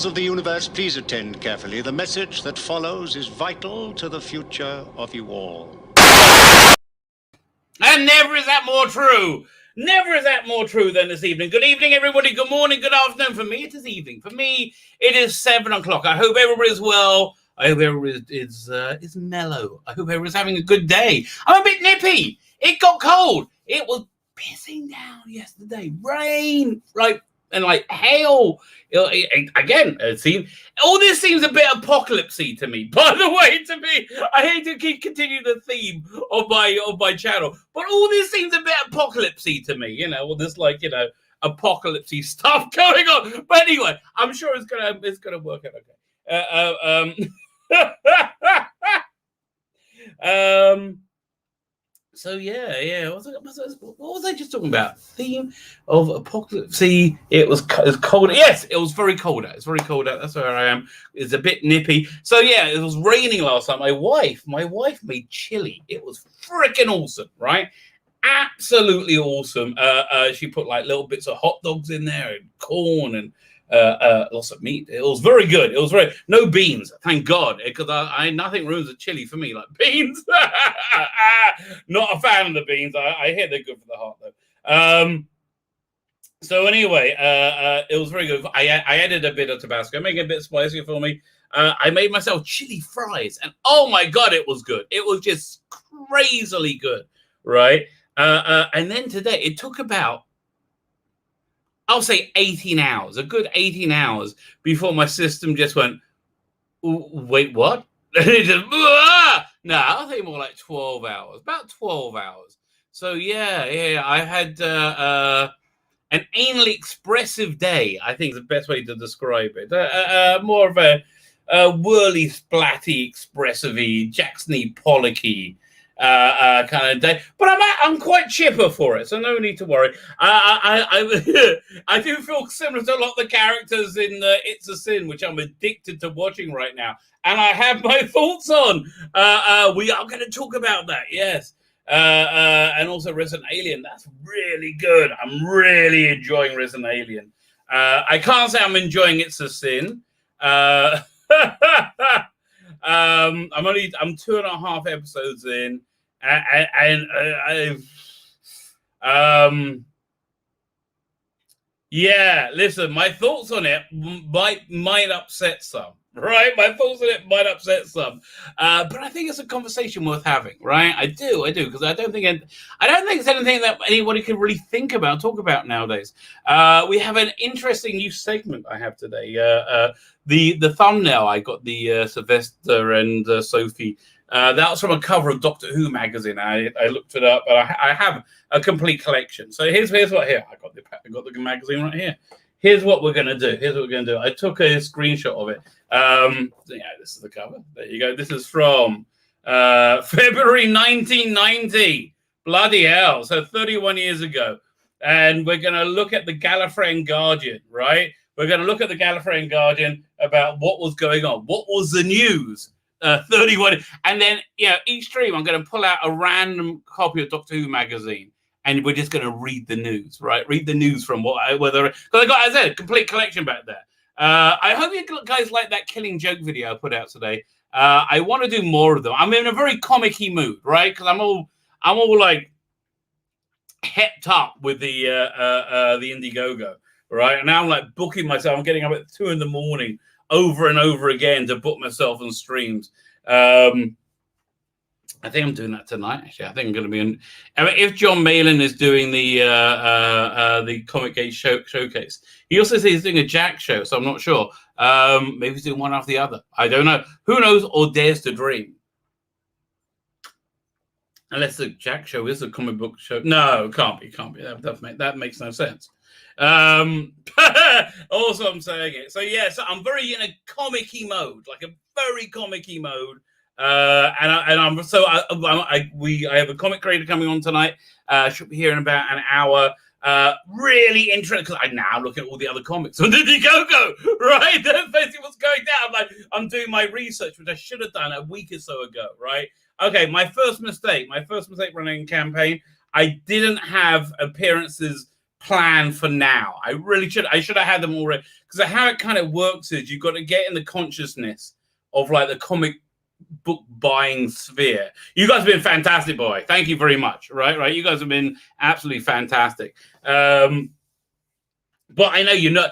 Peoples of the universe, please attend carefully. The message that follows is vital to the future of you all. And never is that more true. Never is that more true than this evening. Good evening, everybody. Good morning, good afternoon. For me, it is evening. For me, it is 7 o'clock. I hope everybody's well. I hope everybody is mellow. I hope everybody's having a good day. I'm a bit nippy. It got cold. It was pissing down yesterday. Rain, like hail. Again, it seems all this seems a bit apocalypsey to me. By the way, to me, I hate to keep continuing the theme of my channel, but all this seems a bit apocalypsey to me. You know, all this apocalypsey stuff going on. But anyway, I'm sure it's gonna work out okay. So yeah. What was I just talking about? Theme of apocalypse. See, it was cold. Yes, it was very cold out. It's very cold out. That's where I am. It's a bit nippy. So yeah, it was raining last night. My wife made chili. It was freaking awesome, right? Absolutely awesome. She put like little bits of hot dogs in there and corn and lots of meat. It was very good. It was no beans, thank God, because I nothing ruins a chili for me like beans. Not a fan of the beans. I hear they're good for the heart though. So anyway, it was very good. I added a bit of Tabasco, make it a bit spicier for me. I made myself chili fries, and oh my God, it was good. It was just crazily good, right? And then today, it took about, I'll say 18 hours, a good 18 hours before my system just went, wait, what? And it just, no, I think more like 12 hours, about 12 hours. So yeah, I had an anally expressive day, I think is the best way to describe it. More of a whirly, splatty, expressive-y, Jackson-y, Pollock-y kind of day, but I'm quite chipper for it, so no need to worry. I do feel similar to a lot of the characters in It's a Sin, which I'm addicted to watching right now, and I have my thoughts on. We are going to talk about that, yes, and also Resident Alien. That's really good. I'm really enjoying Resident Alien. I can't say I'm enjoying It's a Sin. I'm 2.5 episodes in, yeah, listen, my thoughts on it might upset some, right? My thoughts on it might upset some, but I think it's a conversation worth having, right? I do, because I don't think it's anything that anybody can really think about, talk about nowadays. We have an interesting new segment I have today. The thumbnail, I got the Sylvester and Sophie. That was from a cover of Doctor Who magazine. I looked it up, but I have a complete collection. So here's what here. I got the magazine right here. Here's what we're gonna do. I took a screenshot of it. Yeah, this is the cover. There you go. This is from February 1990. Bloody hell! So 31 years ago, and we're gonna look at the Gallifreyan Guardian, right? We're going to look at the Gallifreyan Guardian about what was going on. What was the news? 31. And then, each stream, I'm going to pull out a random copy of Doctor Who magazine. And we're just going to read the news, right? Read the news from because I got, as I said, a complete collection back there. I hope you guys like that Killing Joke video I put out today. I want to do more of them. I'm in a very comic-y mood, right? Because I'm all like hepped up with the IndieGoGo. Right, and now I'm like booking myself. I'm getting up at 2 a.m. over and over again to book myself on streams. I think I'm doing that tonight. Actually, I think I'm going to be in. I mean, if John Malin is doing the Comic Gate showcase, he also says he's doing a Jack show, so I'm not sure. Maybe he's doing one after the other. I don't know. Who knows or dares to dream? Unless the Jack show is a comic book show. No, it can't be. That makes no sense. Also I'm saying it. So yeah, so I'm very in a comic-y mode, like a very comic-y mode. I have a comic creator coming on tonight. Should be here in about an hour. Really interesting because I now look at all the other comics on IndieGoGo, right? That's basically what's going down. I'm doing my research, which I should have done a week or so ago, right? Okay, my first mistake running a campaign. I didn't have appearances planned for now. I should have had them already, because how it kind of works is you've got to get in the consciousness of like the comic book buying sphere. You guys have been fantastic, boy. Thank you very much. Right. You guys have been absolutely fantastic. But I know you're not.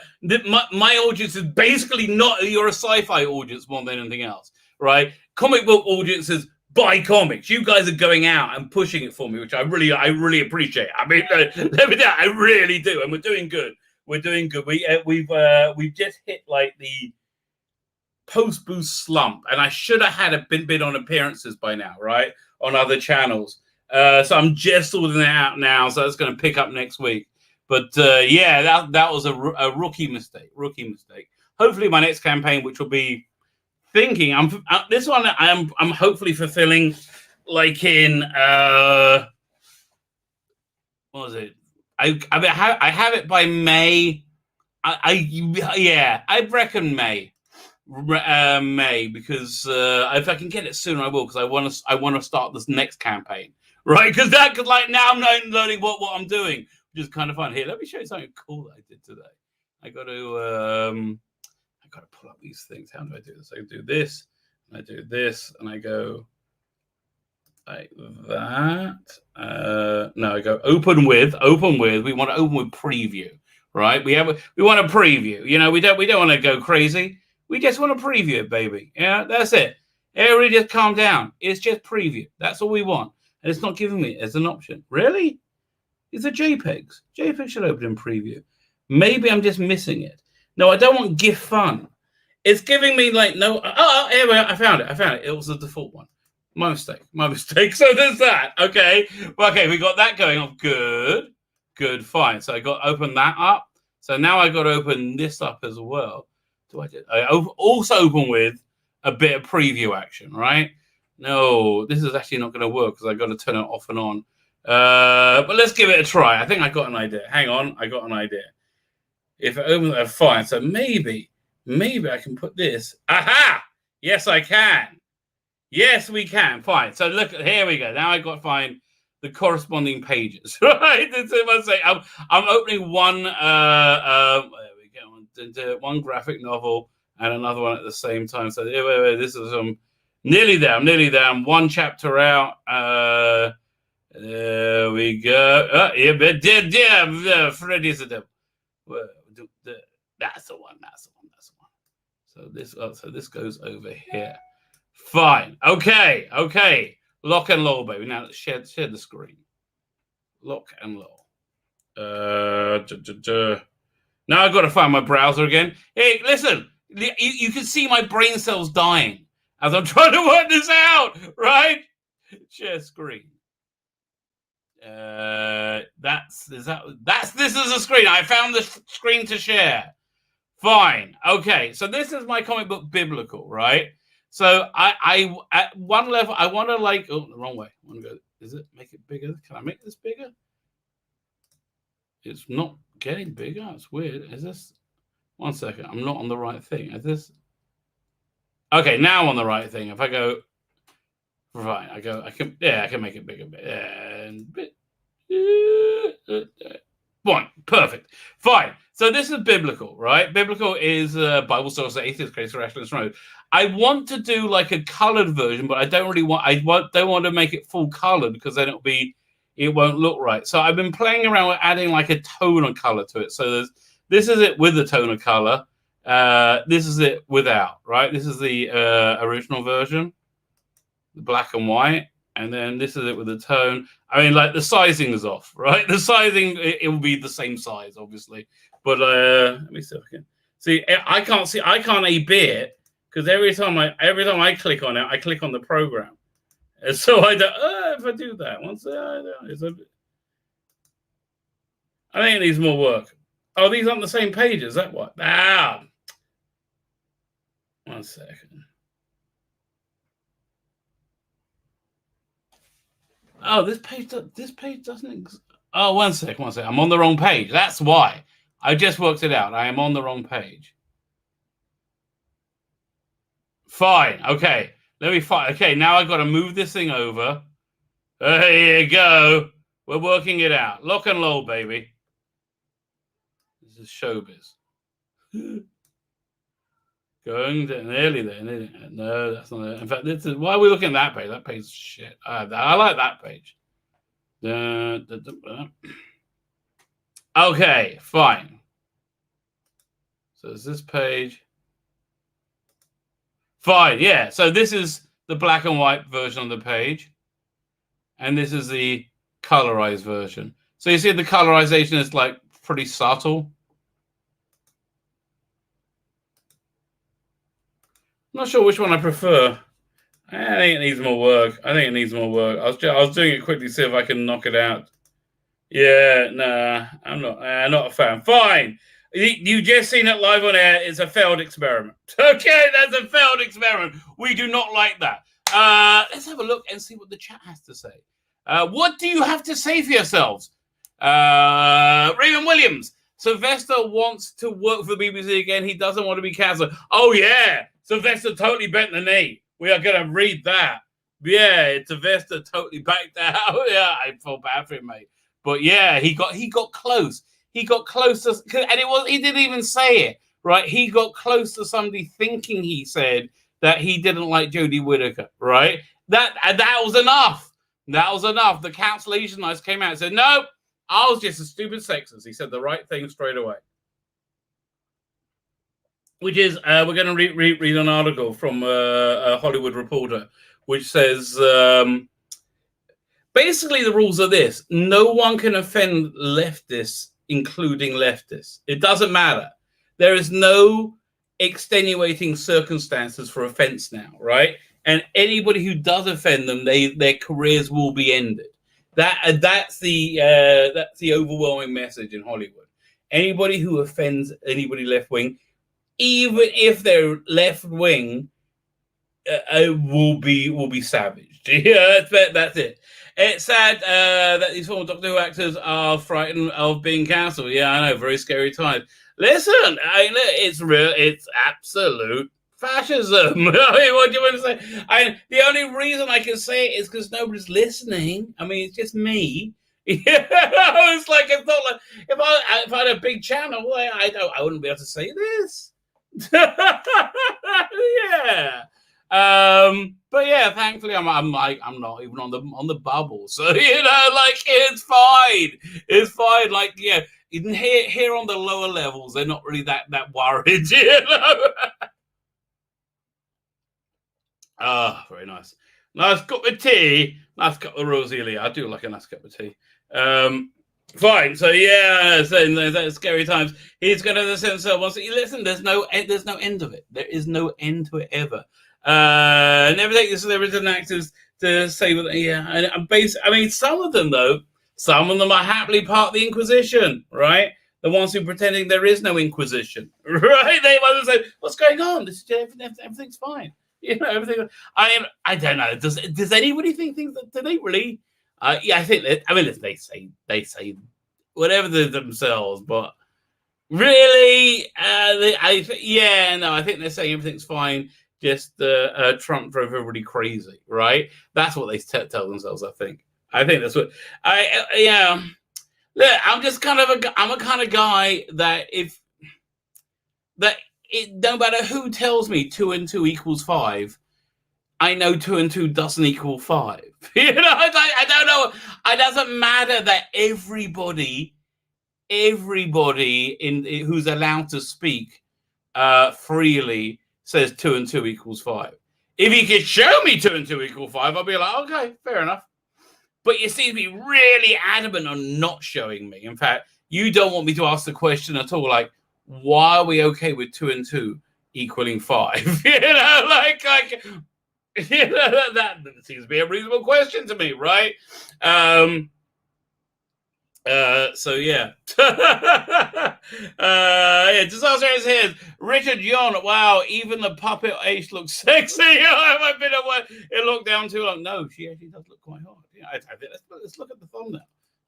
My audience is basically not. You're a sci-fi audience more than anything else, right? Comic book audiences buy comics. You guys are going out and pushing it for me, which I really appreciate. I mean, let me tell you, I really do, and we're doing good. We're doing good. We've just hit like the post-boost slump, and I should have had been on appearances by now, right, on other channels. So I'm just sorting it out now. So it's going to pick up next week. But yeah, that was a rookie mistake. Hopefully, my next campaign, which will be thinking, this one I'm hopefully fulfilling, like in what was it? I have it by May. I reckon May. May, because if I can get it sooner, I will, because I want to start this next campaign, right? Because like now I'm learning what I'm doing, which is kind of fun. Here, let me show you something cool that I did today. I got to pull up these things. How do I do this? I do this, and I do this, and I go like that. No, I go open with. We want to open with preview, right? We want a preview. You know, we don't want to go crazy. We just want to preview it, baby. Yeah, that's it. Everybody just calm down. It's just preview. That's all we want. And it's not giving me it as an option. Really? It's a JPEGs. JPEG should open in preview. Maybe I'm just missing it. No, I don't want GIF fun. It's giving me like no. Oh, here we are. I found it. It was the default one. My mistake. So there's that. Okay. Okay, we got that going on. Good. Fine. So I got to open that up. So now I got to open this up as well. I also open with a bit of preview action, right? No, this is actually not going to work because I got to turn it off and on. But let's give it a try. I think I got an idea. Hang on, I got an idea. If I open that, fine. So maybe I can put this. Aha! Yes, I can. Yes, we can. Fine. So look, here we go. Now I got to find the corresponding pages, right? I'm opening one. One graphic novel and another one at the same time. So this is nearly there. I'm one chapter out. There we go. Freddy's the devil. That's the one. So this goes over here. Fine. Okay. Lock and low, baby. Now let's share the screen. Lock and low. Now I've got to find my browser again. Hey, listen, you can see my brain cells dying as I'm trying to work this out, right? Share screen. This is a screen. I found the screen to share. Fine. Okay. So this is my comic book biblical, right? So I at one level I want to the wrong way. I want to go. Is it make it bigger? Can I make this bigger? It's not getting bigger. It's weird. Is this? One second. I'm not on the right thing. Is this? Okay, now I'm on the right thing. If I go, right, I can make it bigger. Fine, perfect. Fine. So this is biblical, right? Biblical is Bible source, atheist, case for Ashland's Road. I want to do like a colored version, but I don't really want. Don't want to make it full colored because then it won't look right. So I've been playing around with adding like a tone of color to it. So this is it with the tone of color. This is it without, right? This is the original version, the black and white. And then this is it with the tone. I mean, like the sizing is off, right? The sizing, it will be the same size, obviously. But let me see if I can. See, I can't A/B it because every time I click on it, I click on the program. And so I don't, if I do that, I think it needs more work. Oh, these aren't the same pages. Is that what? Ah, 1 second. Oh, this page doesn't. Oh, 1 second. I'm on the wrong page. That's why. I just worked it out. I am on the wrong page. Fine. Okay. Let me find. Okay, now I've got to move this thing over. There you go. We're working it out. Lock and load, baby. This is showbiz. Going nearly there. No, that's not it. In fact, this is, why are we looking at that page? That page is shit. I like that page. Okay, fine. So is this page? Fine, yeah. So this is the black and white version of the page. And this is the colorized version. So you see the colorization is like pretty subtle. I'm not sure which one I prefer. I think it needs more work. I was doing it quickly to see if I can knock it out. Yeah, nah, I'm not a fan. Fine. You just seen it live on air. It's a failed experiment. Okay, that's a failed experiment. We do not like that. Let's have a look and see what the chat has to say. What do you have to say for yourselves? Raymond Williams. Sylvester wants to work for the BBC again. He doesn't want to be cancelled. Oh, yeah. Sylvester totally bent the knee. We are going to read that. Yeah, Sylvester totally backed out. Yeah, I feel bad for him, mate. But yeah, he got close. He got close to, and he didn't even say it, right? He got close to somebody thinking he said that he didn't like Jodie Whittaker, right? That was enough. That was enough. The cancellation list came out and said, no, I was just a stupid sexist. He said the right thing straight away. Which is, we're going to read an article from a Hollywood Reporter, which says, basically the rules are this. No one can offend leftists, including leftists. It doesn't matter. There is no extenuating circumstances for offense now, right? And anybody who does offend them, their careers will be ended. That's the overwhelming message in Hollywood. Anybody who offends anybody left wing, even if they're left wing, will be savaged. Yeah, that's it. It's sad that these former Doctor Who actors are frightened of being cancelled. Yeah, I know, very scary times. Listen, it's real. It's absolute fascism. I mean, what do you want to say? The only reason I can say it is because nobody's listening. I mean, it's just me. Yeah, it's like it's not like if I had a big channel, I wouldn't be able to say this. Yeah. But yeah, thankfully I'm not even on the bubble, so like it's fine. Like yeah, even here on the lower levels, they're not really that worried, Ah, very nice cup of tea, nice cup of roselia. I do like a nice cup of tea. Fine. So yeah, so scary times. He's going to censor once. Listen, there's no end of it. There is no end to it ever. Never take the celebrities and actors to say that. Yeah, I mean, some of them are happily part of the Inquisition, right? The ones who are pretending there is no Inquisition, right? They want to say, "What's going on? Everything's fine." Everything. I don't know. Does anybody think that? Do they really? Yeah, I think that. I mean, they say whatever themselves, but really, I think they're saying everything's fine. Just Trump drove everybody crazy, right? That's what they tell themselves. I think that's what Look, I'm just I'm a kind of guy that no matter who tells me 2 and 2 equals 5. I know 2 and 2 doesn't equal 5. I don't know. It doesn't matter that everybody who's allowed to speak freely says 2 and 2 equals 5. If you could show me 2 and 2 equal 5, I'll be like, okay, fair enough. But you seem to be really adamant on not showing me. In fact, you don't want me to ask the question at all, like, why are we okay with 2 and 2 equaling 5? That seems to be a reasonable question to me, right? So yeah. Disaster is his. Richard Yon. Wow, even the puppet Ace looks sexy. I've been away. It looked down too long. No, she actually does look quite hot. Yeah, I think let's look at the thumbnail.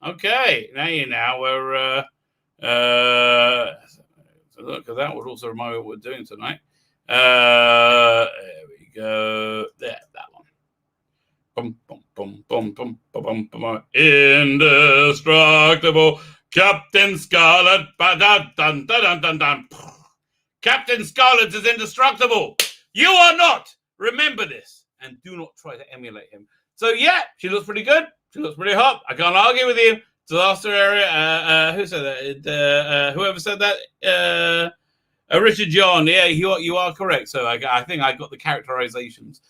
Okay, now we're look, because that would also remind me what we're doing tonight. There we go. There, that one. Boom, boom, boom, boom, boom, boom, boom, boom. Indestructible Captain Scarlet. Ba-da-dun-dun-dun-dun-dun. Captain Scarlet is indestructible. You are not. Remember this. And do not try to emulate him. So, yeah, she looks pretty good. She looks pretty hot. I can't argue with you. Disaster area. Who said that? Whoever said that? Richard John. Yeah, you are correct. So I think I got the characterizations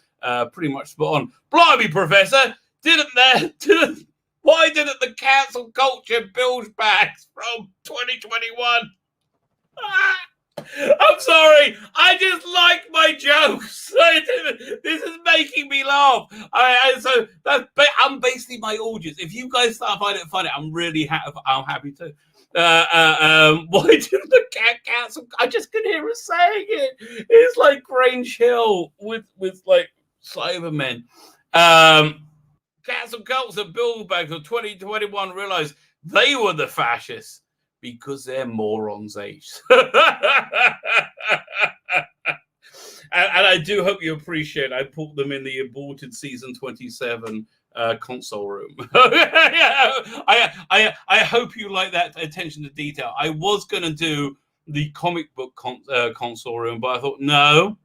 pretty much spot on. Blimey, Professor. Why didn't the cancel culture bilge backs from 2021? I'm sorry. I just like my jokes. This is making me laugh. So I'm basically my audience. If you guys start finding it funny, I'm happy too. Why didn't the cat cancel? I just could hear her saying it. It's like Grange Hill with like Cybermen. Cancel cults and billbags of 2021 realized they were the fascists. Because they're morons, H. And I do hope you appreciate I put them in the aborted season 27 console room. I hope you like that attention to detail. I was going to do the comic book console room, but I thought, no,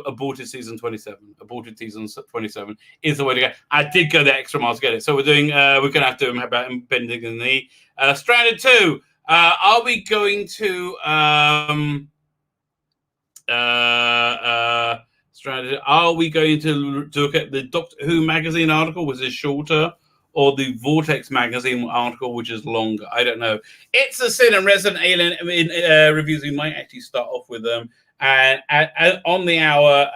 aborted season 27. Aborted season 27 is the way to go. I did go the extra mile to get it. So we're going to have to do about bending the knee. Stranded 2. Are we going to Stranded? Are we going to look at the Doctor Who magazine article, which is shorter, or the Vortex magazine article, which is longer? I don't know. It's a Sin and Resident Alien reviews. We might actually start off with them. And on the hour,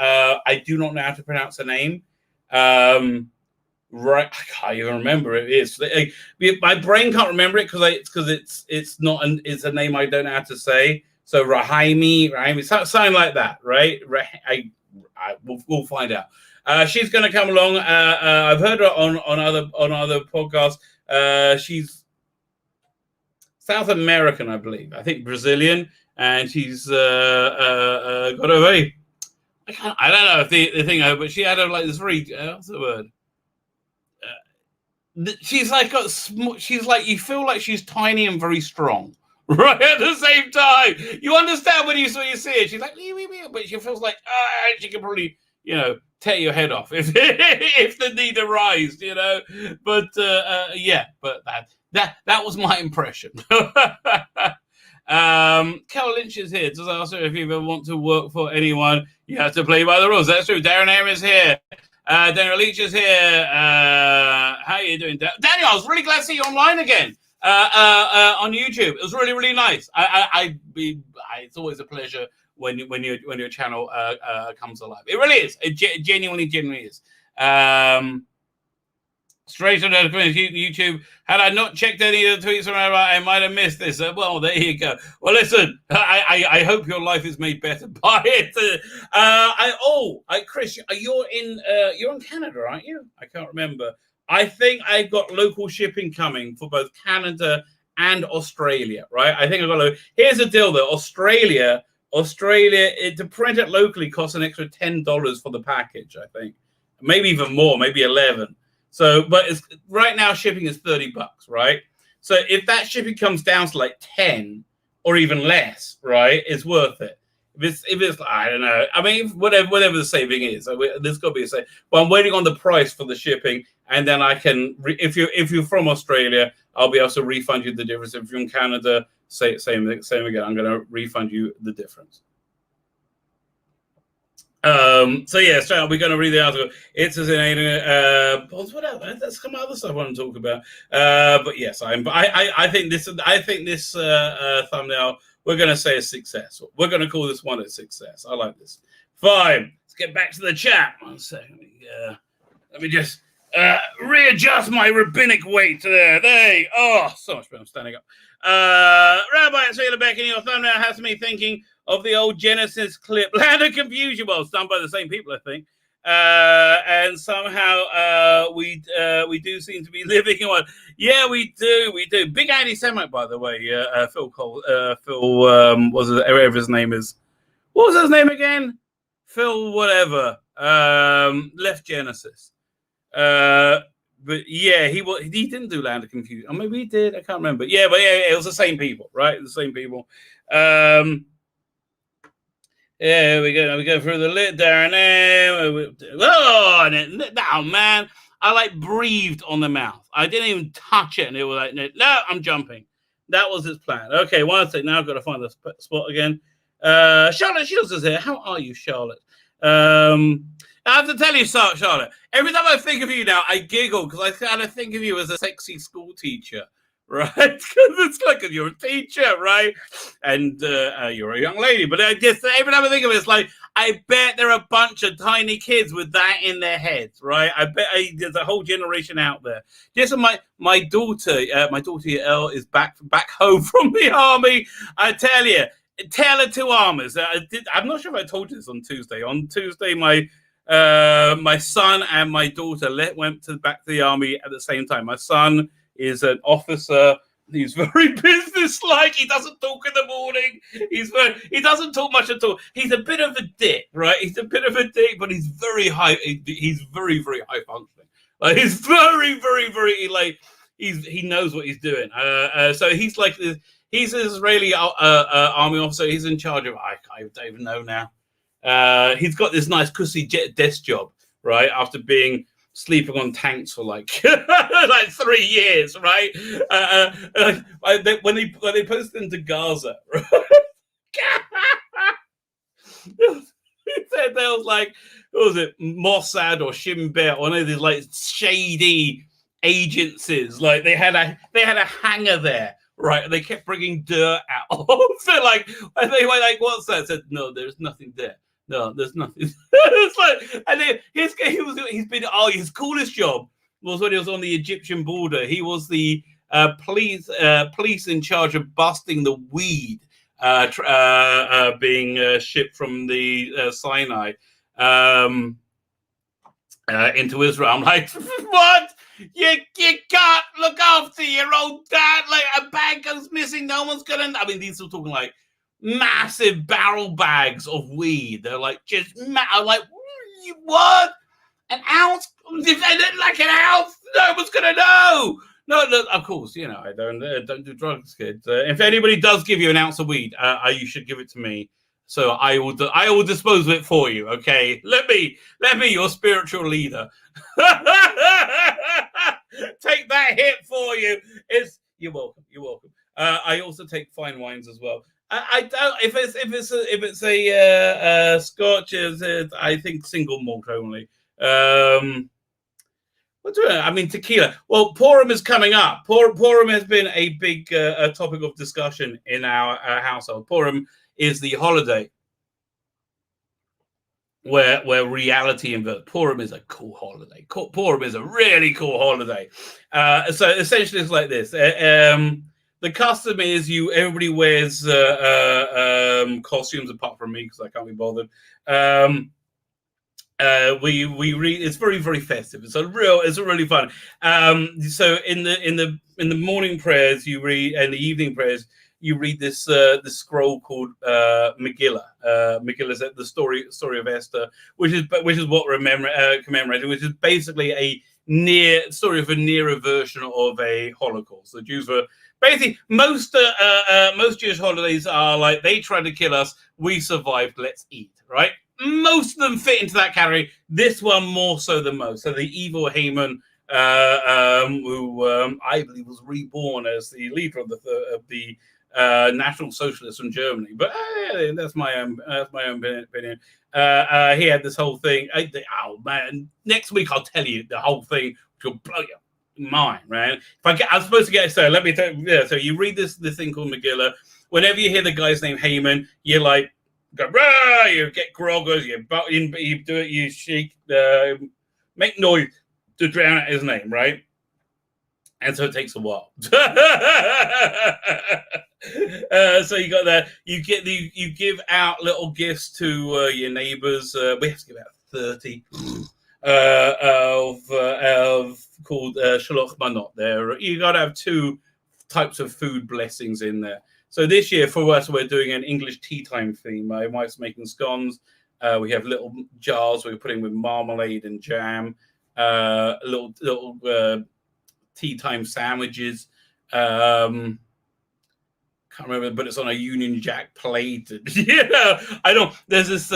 I do not know how to pronounce the name. Right, I can't even remember it. It's my brain can't remember it because it's a name I don't know how to say. So Rahimi, something like that, right? We'll find out. She's going to come along. I've heard her on other podcasts. She's South American, I believe. I think Brazilian, and she's got a very. I don't know if the thing, but she had this very what's the word? She's like you feel like she's tiny and very strong, right? At the same time, you understand when you see it. She's like, but she feels like she can probably tear your head off if the need arises, But but that was my impression. Kel Lynch is here. Does ask her if you ever want to work for anyone, you have to play by the rules. That's true. Darren Aram is here. Daniel Leach is here. How are you doing, Daniel? I was really glad to see you online again on YouTube. It was really, really nice. It's always a pleasure when your channel comes alive. It really is. It genuinely is. Straight on YouTube. Had I not checked any of the tweets from Rabbi, I might have missed this. Well, there you go. Well, listen, I hope your life is made better by it. Chris, you're in Canada, aren't you? I can't remember. I think I've got local shipping coming for both Canada and Australia, right? I think I've got Here's the deal, though. Australia, to print it locally costs an extra $10 for the package, I think. Maybe even more, maybe 11. So, but right now shipping is $30, right? So if that shipping comes down to like 10 or even less, right, it's worth it. If it's I don't know. I mean, whatever the saving is, there's got to be a saving. But I'm waiting on the price for the shipping, and then I can. If you're from Australia, I'll be able to refund you the difference. If you're in Canada, same again. I'm going to refund you the difference. So we're going to read the article. It's as in whatever. That's some other stuff I want to talk about. But yes, I think this thumbnail we're going to say a success. We're going to call this one a success. I like this. Fine. Let's get back to the chat. 1 second. Let me just readjust my rabbinic weight there. Oh, so much better. I'm standing up. Rabbi, it's Taylor Beck, and your thumbnail has me thinking of the old Genesis clip, Land of Confusion. Well, it's done by the same people, I think. And somehow we do seem to be living in one. Yeah, we do. Big anti-Semite, by the way. Phil Cole. Whatever his name is. What was his name again? Phil whatever. Left Genesis. yeah, he didn't do Land of Confusion. Or maybe he did. I can't remember. Yeah, but yeah, it was the same people, right? The same people. Yeah, we go through the lid there and there. Oh, man. I like breathed on the mouth. I didn't even touch it, and it was like, no, I'm jumping. That was his plan. Okay, one second. Now I've got to find the spot again. Charlotte Shields is here. How are you, Charlotte? I have to tell you, Charlotte, every time I think of you now, I giggle because I kind of think of you as a sexy school teacher, right? Because it's like you're a teacher, right? And you're a young lady. But I just every time I think of it, it's like, I bet there are a bunch of tiny kids with that in their heads, right? I bet there's a whole generation out there. Just my daughter Elle is back home from the army. I tell you, tale of two armies. I'm not sure if I told you this on Tuesday. On Tuesday, my son and my daughter went back to the army at the same time. My son is an officer. He's very businesslike. He doesn't talk in the morning. He doesn't talk much at all. He's a bit of a dick, right? He's a bit of a dick, but he's very high. He's very, very high functioning. Like, he's very, very, very like he knows what he's doing. So he's like he's an Israeli army officer. He's in charge of I don't even know now. He's got this nice cussy desk job, right? After sleeping on tanks for like 3 years, right? When they posted into Gaza, right? He said there was like, what was it, Mossad or Shin Bet, one of these like shady agencies. Like they had a hangar there, right? And they kept bringing dirt out. So like, and they were like, "What's that?" I said, "No, there's nothing there. No, there's nothing." It's like, and then his coolest job was when he was on the Egyptian border. He was the police in charge of busting the weed being shipped from the Sinai into Israel. I'm like, what? You can't look after your old dad. Like, a bag goes missing, no one's gonna. I mean, these are talking like massive barrel bags of weed. They're like just I'm like, what? An ounce? Like an ounce? No one's gonna know. No, of course, you know I don't do drugs, kids. If anybody does give you an ounce of weed, you should give it to me. So I will dispose of it for you. Okay, let me, your spiritual leader, take that hit for you. You're welcome. You're welcome. I also take fine wines as well. I don't. If it's a Scotch, I think single malt only. I mean, tequila. Well, Purim is coming up. Purim has been a big topic of discussion in our household. Purim is the holiday where reality inverts. Purim is a cool holiday. Purim is a really cool holiday. So essentially, it's like this. The custom is everybody wears costumes apart from me because I can't be bothered. We read. It's very, very festive. It's really fun. So in the morning prayers you read, and the evening prayers you read this scroll called Megillah. Megillah is the story of Esther, which is what commemorated, which is basically a nearer version of a Holocaust. The Jews were basically most Jewish holidays are like, they tried to kill us, we survived, let's eat, right? Most of them fit into that category. This one more so than most. So the evil Haman, who I believe was reborn as the leader of the National Socialists from Germany, but that's my own opinion. He had this whole thing. Oh man! Next week I'll tell you the whole thing, which will blow your mind, right? I'm supposed to get so. Let me tell you. Yeah, so you read this thing called Megillah. Whenever you hear the guy's name Haman, you're like, go, rah! You get groggers. You do it. You shake, make noise to drown out his name, right? And so it takes a while. So you got that. You give out little gifts to your neighbors. We have to give out 30 called Shaloch Manot. There, you got to have 2 types of food blessings in there. So this year for us, we're doing an English tea time theme. My wife's making scones. We have little jars we're putting with marmalade and jam. little tea time sandwiches. Can't remember, but it's on a Union Jack plate. Yeah, I don't. There's this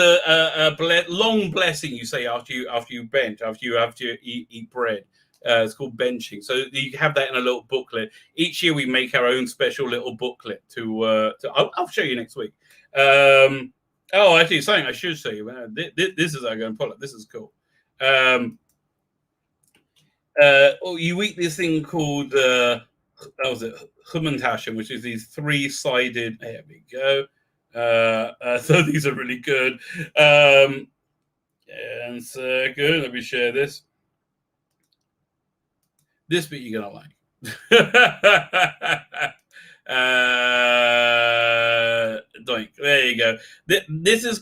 long blessing you say after you bench, after you have to eat bread. It's called benching. So you have that in a little booklet. Each year we make our own special little booklet to I'll show you next week. Actually, something I should show you. This is I'm going to pull up. This is cool. You eat this thing called Hummentaschen, which is these three-sided. There we go. So these are really good. And so good. Let me share this. This bit you're gonna like. Doink. There you go. This is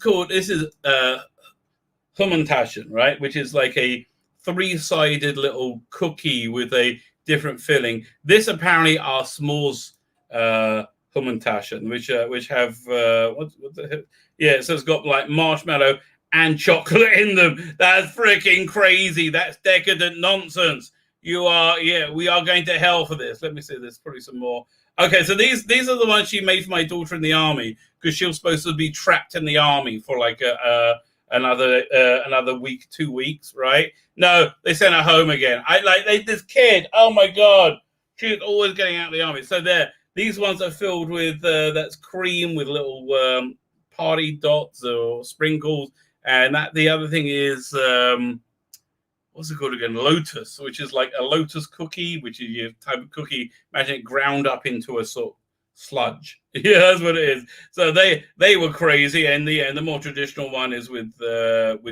Hummentaschen, right? Which is like a three-sided little cookie with a different filling. This apparently are s'mores Hummentaschen, which have what the heck? Yeah, so it's got like marshmallow and chocolate in them. That's freaking crazy. That's decadent nonsense. We are going to hell for this. Let me see. There's probably some more. Okay, so these are the ones she made for my daughter in the army because she was supposed to be trapped in the army for like another week, 2 weeks, right? No, they sent her home again. This kid. Oh my god, she was always getting out of the army. So these ones are filled with that's cream with little party dots or sprinkles, and the other thing is what's it called again? Lotus, which is like a lotus cookie, which is your type of cookie. Imagine it ground up into a sort of sludge. Yeah, that's what it is. So they were crazy, and the more traditional one is with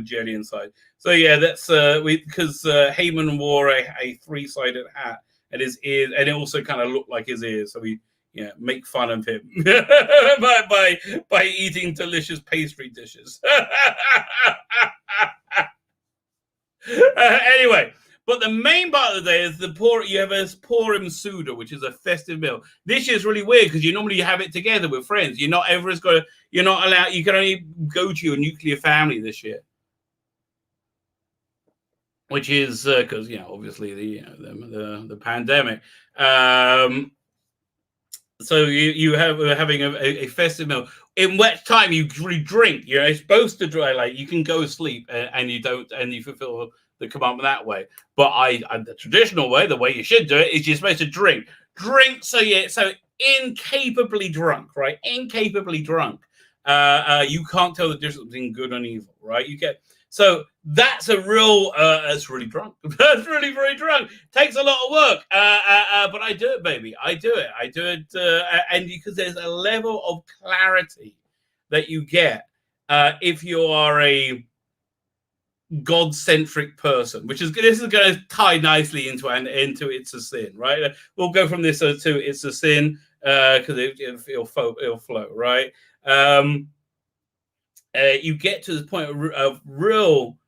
jelly inside. So yeah, that's because Heyman wore a three-sided hat and his ears, and it also kind of looked like his ears. So we make fun of him by eating delicious pastry dishes. Anyway, but the main part of the day is you have a Purim Suda, which is a festive meal. This year is really weird because you normally have it together with friends. You're not allowed. You can only go to your nuclear family this year, which is because obviously the pandemic. So we're having a festive meal in which time you drink. You're supposed to drink, you can go sleep and you don't, and you fulfill the commandment that way. But the traditional way, the way you should do it, is you're supposed to drink. So incapably drunk, right? Incapably drunk. You can't tell the difference between good and evil, right? So that's a real. That's really drunk. That's really very drunk. Takes a lot of work, but I do it, baby. I do it, and because there's a level of clarity that you get if you are a God-centric person, this is going to tie nicely into It's a Sin, right? We'll go from this to It's a Sin because it'll flow, right? You get to the point of real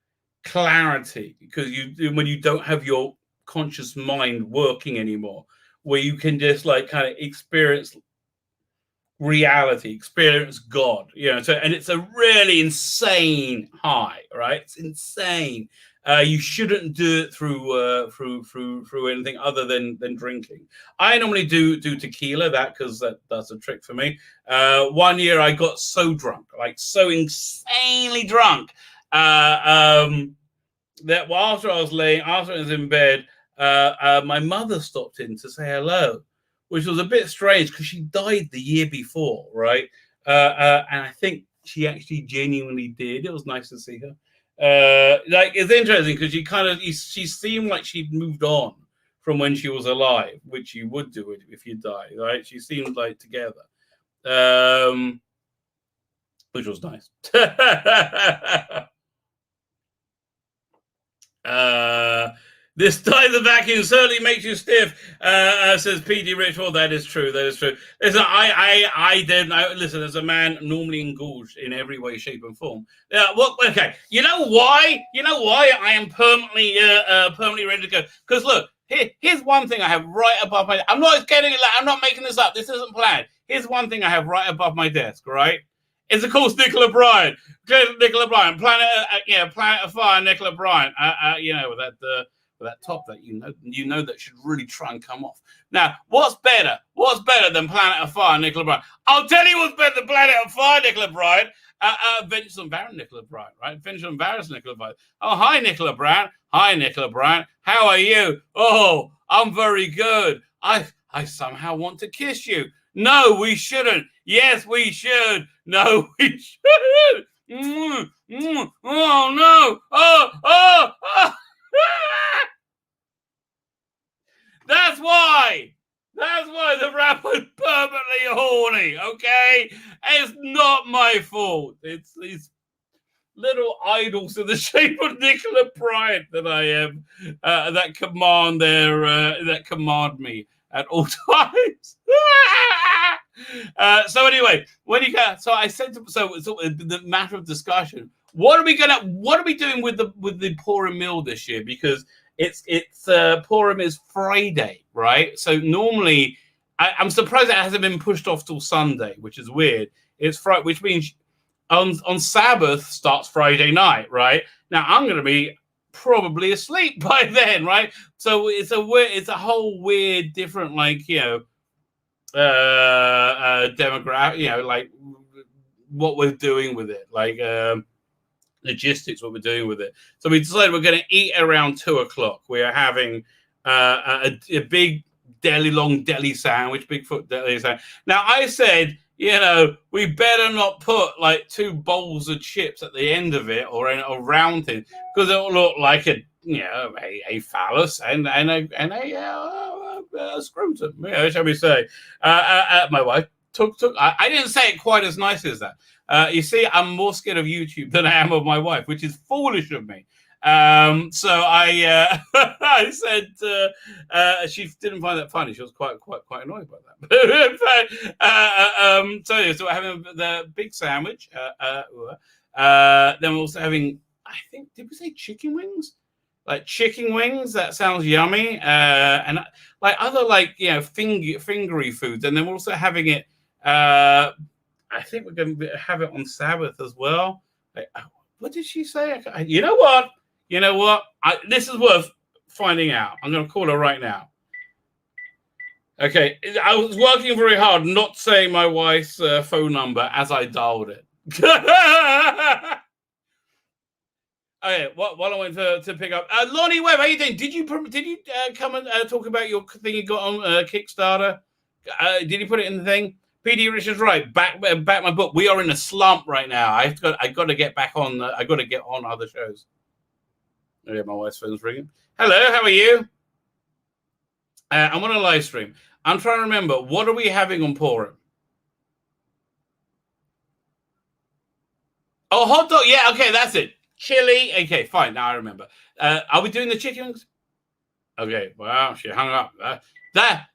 clarity because when you don't have your conscious mind working anymore, where you can just kind of experience reality, experience God, and it's a really insane high, right? It's insane. You shouldn't do it through anything other than drinking. I normally do tequila, because that's a trick for me. 1 year I got so drunk, so insanely drunk, that after I was in bed, my mother stopped in to say hello, which was a bit strange because she died the year before, right? And I think she actually genuinely did. It was nice to see her. It's interesting because she seemed like she'd moved on from when she was alive, which you would do it if you die, right? She seemed like together, which was nice. This time the vacuum certainly makes you stiff, says PD Rich. Well, that is true. Listen, I didn't. Listen, as a man normally engorged in every way, shape, and form. Okay. You know why? I am permanently ready to go. Because look, here's one thing I have right above my. I'm not getting it. I'm not making this up. This isn't planned. Here's one thing I have right above my desk. Right, It's of course Nicola Bryant. Nicola Bryant, Planet of Fire, Nicola Bryant. With that top that you know that should really try and come off. Now, what's better? What's better than Planet of Fire, Nicola Bryant? I'll tell you what's better than Planet of Fire, Nicola Bryant. Vengeance on Baron, Nicola Bryant, right? Vengeance on Baron's Nicola Bryant. Oh, hi, Nicola Bryant. Hi, Nicola Bryant. How are you? Oh, I'm very good. I somehow want to kiss you. No, we shouldn't. Yes, we should. No, we shouldn't. Oh, no. Oh. That's why the rapper's permanently horny, okay? It's not my fault. It's these little idols in the shape of Nicola Bryant that I am, that command me at all times. So anyway, I said the matter of discussion. What are we doing with the Purim meal this year? Because it's Purim is Friday, right? So normally, I'm surprised it hasn't been pushed off till Sunday, which is weird. It's Friday, which means on Sabbath starts Friday night, right? Now I'm going to be probably asleep by then, right? So it's a whole weird, different, demographic, like what we're doing with it, logistics, what we're doing with it. So we decided we're going to eat around 2:00. We are having a big long deli sandwich, Bigfoot deli sandwich. Now I said, we better not put 2 bowls of chips at the end of it or around it, because it'll look like a phallus and a scrotum, shall we say? My wife took. I didn't say it quite as nice as that. You see, I'm more scared of YouTube than I am of my wife, which is foolish of me. So I said she didn't find that funny. She was quite annoyed by that. So we're having the big sandwich. Then we're also having, I think, did we say chicken wings? Chicken wings. That sounds yummy. And other fingery foods. And then we're also having it. I think we're going to have it on Sabbath as well. What did she say? You know what? This is worth finding out. I'm going to call her right now. Okay. I was working very hard not saying my wife's phone number as I dialed it. Okay, while I went to pick up, Lonnie Webb, how you doing? Did you come and talk about your thing you got on Kickstarter? Did you put it in the thing? PD Richards, right? Back my book. We are in a slump right now. I got to get back on. I got to get on other shows. Oh, yeah, my wife's phone's ringing. Hello, how are you? I'm on a live stream. I'm trying to remember, what are we having on Purim? Oh, hot dog. Yeah, okay, that's it. Chili. Okay, fine. Now I remember. Are we doing the chickens? Okay. Wow, she hung up. That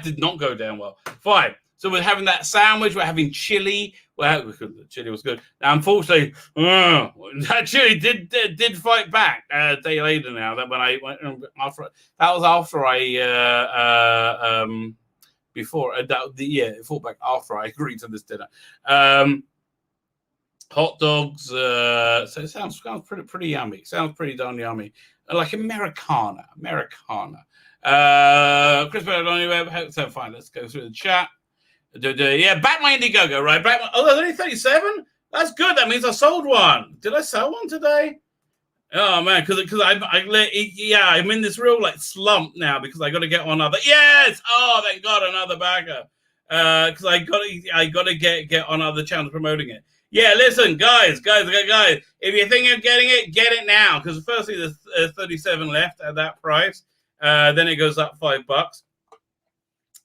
did not go down well. Fine. So we're having that sandwich. We're having chili. Well, the chili was good. Now, unfortunately, that chili did fight back a day later. Now that when I went after that was after it fought back after I agreed to this dinner. Hot dogs. So it sounds pretty yummy. Sounds pretty darn yummy. Like Americana. Chris Bennett, so fine. Let's go through the chat. Yeah, back my IndieGoGo, right? There's only 37? That's good. That means I sold one. Did I sell one today? Oh, man, because I'm in this real slump now because I got to get on other. Yes! Oh, thank God, another bagger. Because I got to get on other channels promoting it. Yeah, listen, guys, if you think of getting it, get it now. Because firstly, there's 37 left at that price. Then it goes up $5.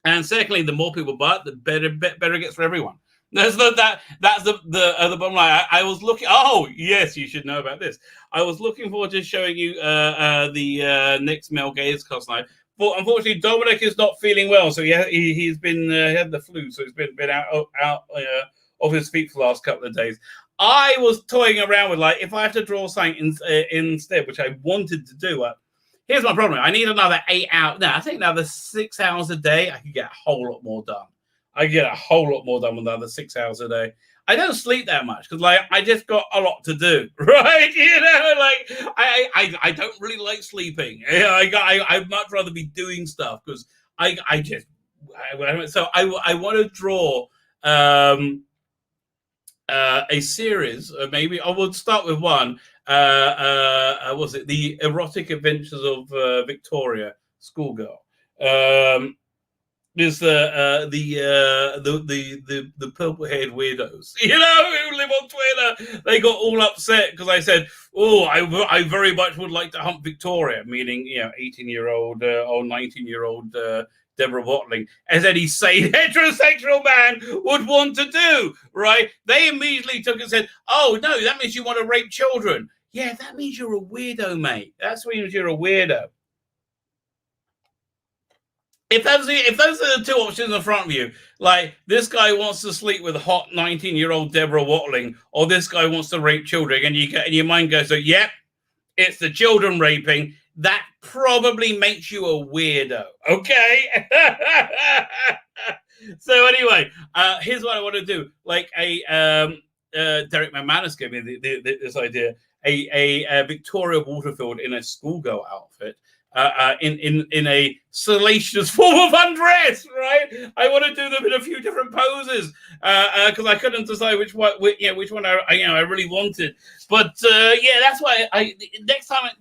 And secondly, the more people buy it, the better it gets for everyone. That's the bottom line. I was looking. Oh, yes, you should know about this. I was looking forward to showing you the next Mel Gazecast night. But unfortunately, Dominic is not feeling well, so he's been he had the flu, so he's been out off his feet for the last couple of days. I was toying around with if I have to draw something instead, which I wanted to do. Here's my problem. I need another 8 hours. No, I think another 6 hours a day, I could get a whole lot more done. I get a whole lot more done with another 6 hours a day. I don't sleep that much because like I just got a lot to do, right? You know, like I don't really like sleeping. I'd much rather be doing stuff because I want to draw a series. Maybe I will start with one. Was it The Erotic Adventures of Victoria, Schoolgirl? Is the purple-haired weirdos, you know, who live on Twitter. They got all upset because I said, "Oh, I very much would like to hump Victoria," meaning 18-year-old or 19-year-old Deborah Watling, as any sane heterosexual man would want to do, right? They immediately took and said, "Oh no, that means you want to rape children." Yeah, that means you're a weirdo, mate. That's means you're a weirdo. If those are the two options in front of you, like this guy wants to sleep with a hot 19-year-old Deborah Watling, or this guy wants to rape children, and your mind goes, "So, yep, it's the children raping." That probably makes you a weirdo, okay? So anyway, here's what I want to do. Like Derek McManus gave me this idea: a Victoria Waterfield in a schoolgirl outfit. In a salacious form of undress, right? I want to do them in a few different poses because I couldn't decide which one I really wanted. But that's why next time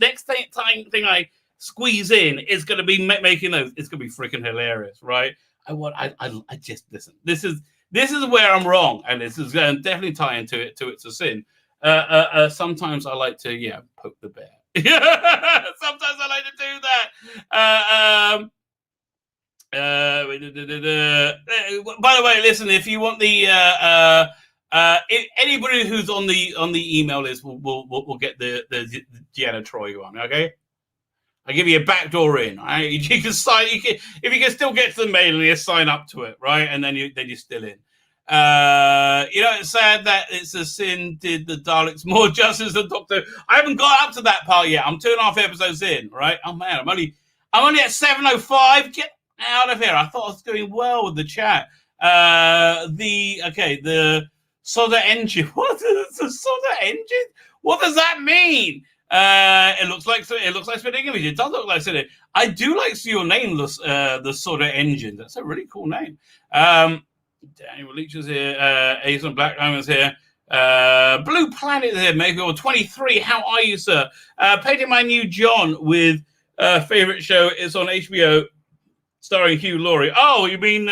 I squeeze in is going to be making those. It's going to be freaking hilarious, right? I just listen. This is where I'm wrong, and this is going to definitely tie into it. It's a sin. Sometimes I like to poke the bear. Sometimes I like to do that. By the way, listen, if you want the anybody who's on the email list will get the Gianna Troy one, okay? I give you a backdoor in. Right? You can sign. If you can still get to the mailing list, sign up to it, right? And then you're still in. It's sad that it's a sin did the Daleks more justice than Doctor. I haven't got up to that part yet. I'm 2.5 episodes in, right? Oh man, I'm only at 7:05. Get out of here. I thought I was doing well with the chat. The Soda engine. What is the Soda engine? What does that mean? It looks like spitting image. It does look like spitting. I do like your name, the Soda engine. That's a really cool name. Daniel Leach is here. Ace Black Diamond's here. Blue Planet is here. Maybe 23. How are you, sir? Painting My New John with favorite show. It's on HBO, starring Hugh Laurie. Oh, you mean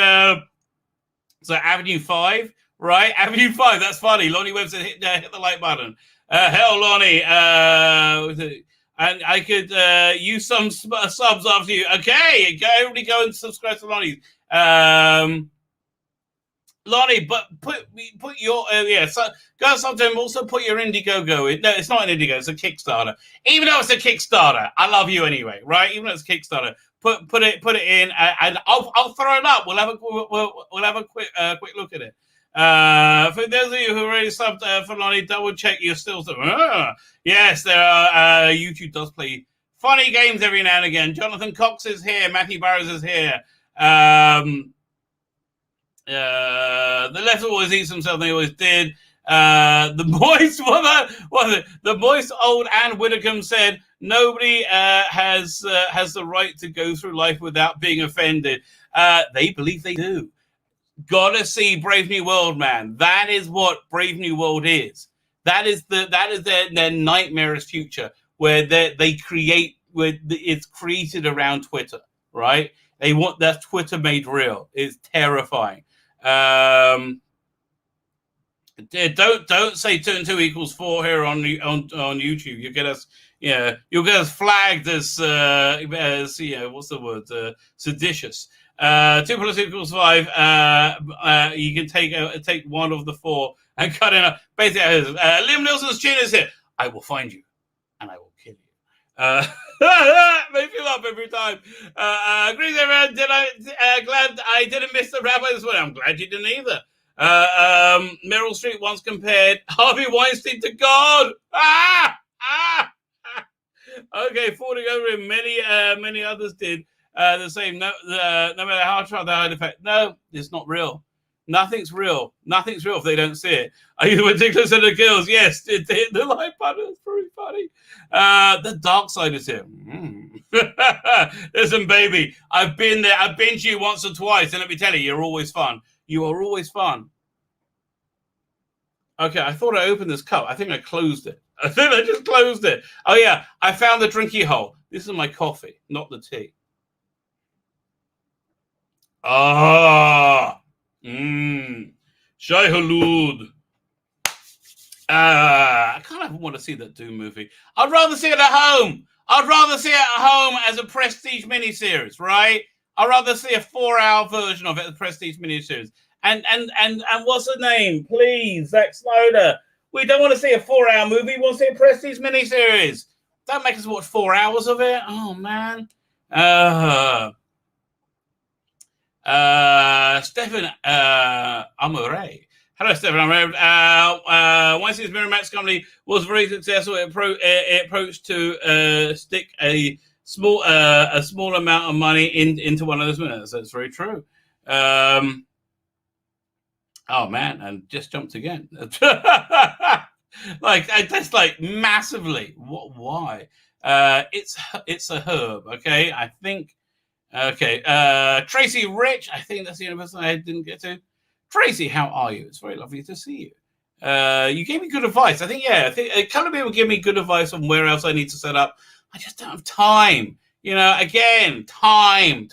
so Avenue 5, right? Avenue 5. That's funny. Lonnie Webb said hit the like button. Hell, Lonnie. And I could use some subs after you. Okay, everybody go and subscribe to Lonnie. Lonnie, but put your so go sometime. Also put your IndieGoGo in. No, it's not an Indigo. It's a Kickstarter. Even though it's a Kickstarter, I love you anyway, right? Even though it's a Kickstarter, put it in, and I'll throw it up. We'll have a quick look at it. For those of you who already subbed for Lonnie, double check you're still. Yes, there are. YouTube does play funny games every now and again. Jonathan Cox is here. Matthew Barrows is here. The left always eats themselves. They always did. The moist old Anne Widdecombe said nobody has the right to go through life without being offended. They believe they do. Gotta see Brave New World, man. That is what Brave New World is. That is their nightmarish future where they create where it's created around Twitter, right? They want that Twitter made real. It's terrifying. Don't say 2 and 2 equals 4 here on YouTube. You get us, you'll get us flagged as what's the word? Seditious. 2 plus 2 equals 5. You can take one of the 4 and cut it up. Basically, Liam Nelson's chin is here. I will find you and I will kill you. Makes me laugh every time. Greetings, everyone. Glad I didn't miss the Rabbi this morning. I'm glad you didn't either. Meryl Streep once compared Harvey Weinstein to God. Okay, falling over him. Many others did the same. No matter how hard they hide the fact. No, it's not real. Nothing's real. Nothing's real if they don't see it. Are you ridiculous to the girls? Yes, it hit the like button. It's pretty funny. The dark side is here. Listen, baby, I've been there. I've been to you once or twice, and let me tell you, you're always fun. You are always fun. Okay, I thought I opened this cup. I think I closed it. I think I just closed it. Oh, yeah, I found the drinky hole. This is my coffee, not the tea. Ah, Shai Hulud. I kind of want to see that Doom movie. I'd rather see it at home. I'd rather see it at home as a prestige miniseries, right? I'd rather see a 4-hour version of it as a prestige miniseries. And what's the name? Please, Zack Snyder. We don't want to see a 4-hour movie. We want to see a prestige miniseries. Don't make us watch 4 hours of it. Oh, man. Stephen Amore. Hello, Stephen Amore. Weinstein's Miramax company was very successful. It approached to stick a small amount of money into one of those winners. That's very true. Oh man, and just jumped again. That's like massively. What? Why? It's a herb. Okay, I think. Okay, Tracy Rich. I think that's the only person I didn't get to. Tracy, how are you? It's very lovely to see you. You gave me good advice. I think a couple of people give me good advice on where else I need to set up. I just don't have time. You know, again, time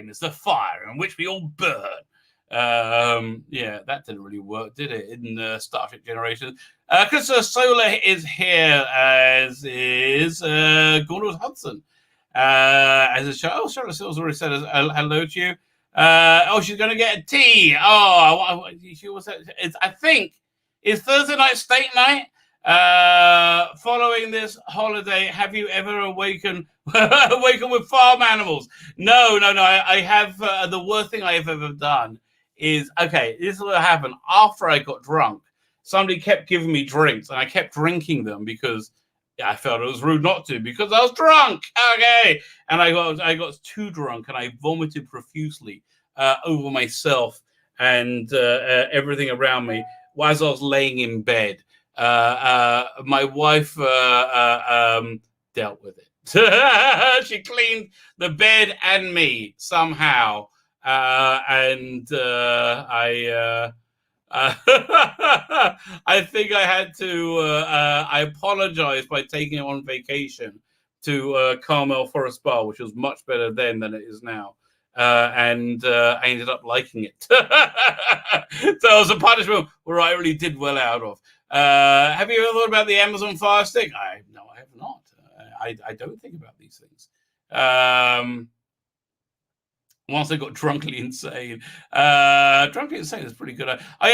is the fire in which we all burn. Yeah, that didn't really work, did it? In Starship Generation. Christopher Solar is here, as is Gordon Hudson. As a show. Oh, Charlotte Sills already said hello to you. She's going to get a tea. Oh, she was. I think it's Thursday night steak night. Following this holiday, have you ever awakened with farm animals? No. I have the worst thing I have ever done is, okay, this is what happened. After I got drunk, somebody kept giving me drinks, and I kept drinking them because I felt it was rude not to, because I was drunk. Okay, and I got too drunk, and I vomited profusely over myself and everything around me as I was laying in bed. My wife dealt with it. She cleaned the bed and me somehow, and I think I had to. I apologized by taking it on vacation to Carmel Forest Bar, which was much better then than it is now. And I ended up liking it. So it was a punishment where I really did well out of. Have you ever thought about the Amazon Fire Stick? No, I have not. I don't think about these things. Once I got drunkly insane. Drunkly insane is pretty good.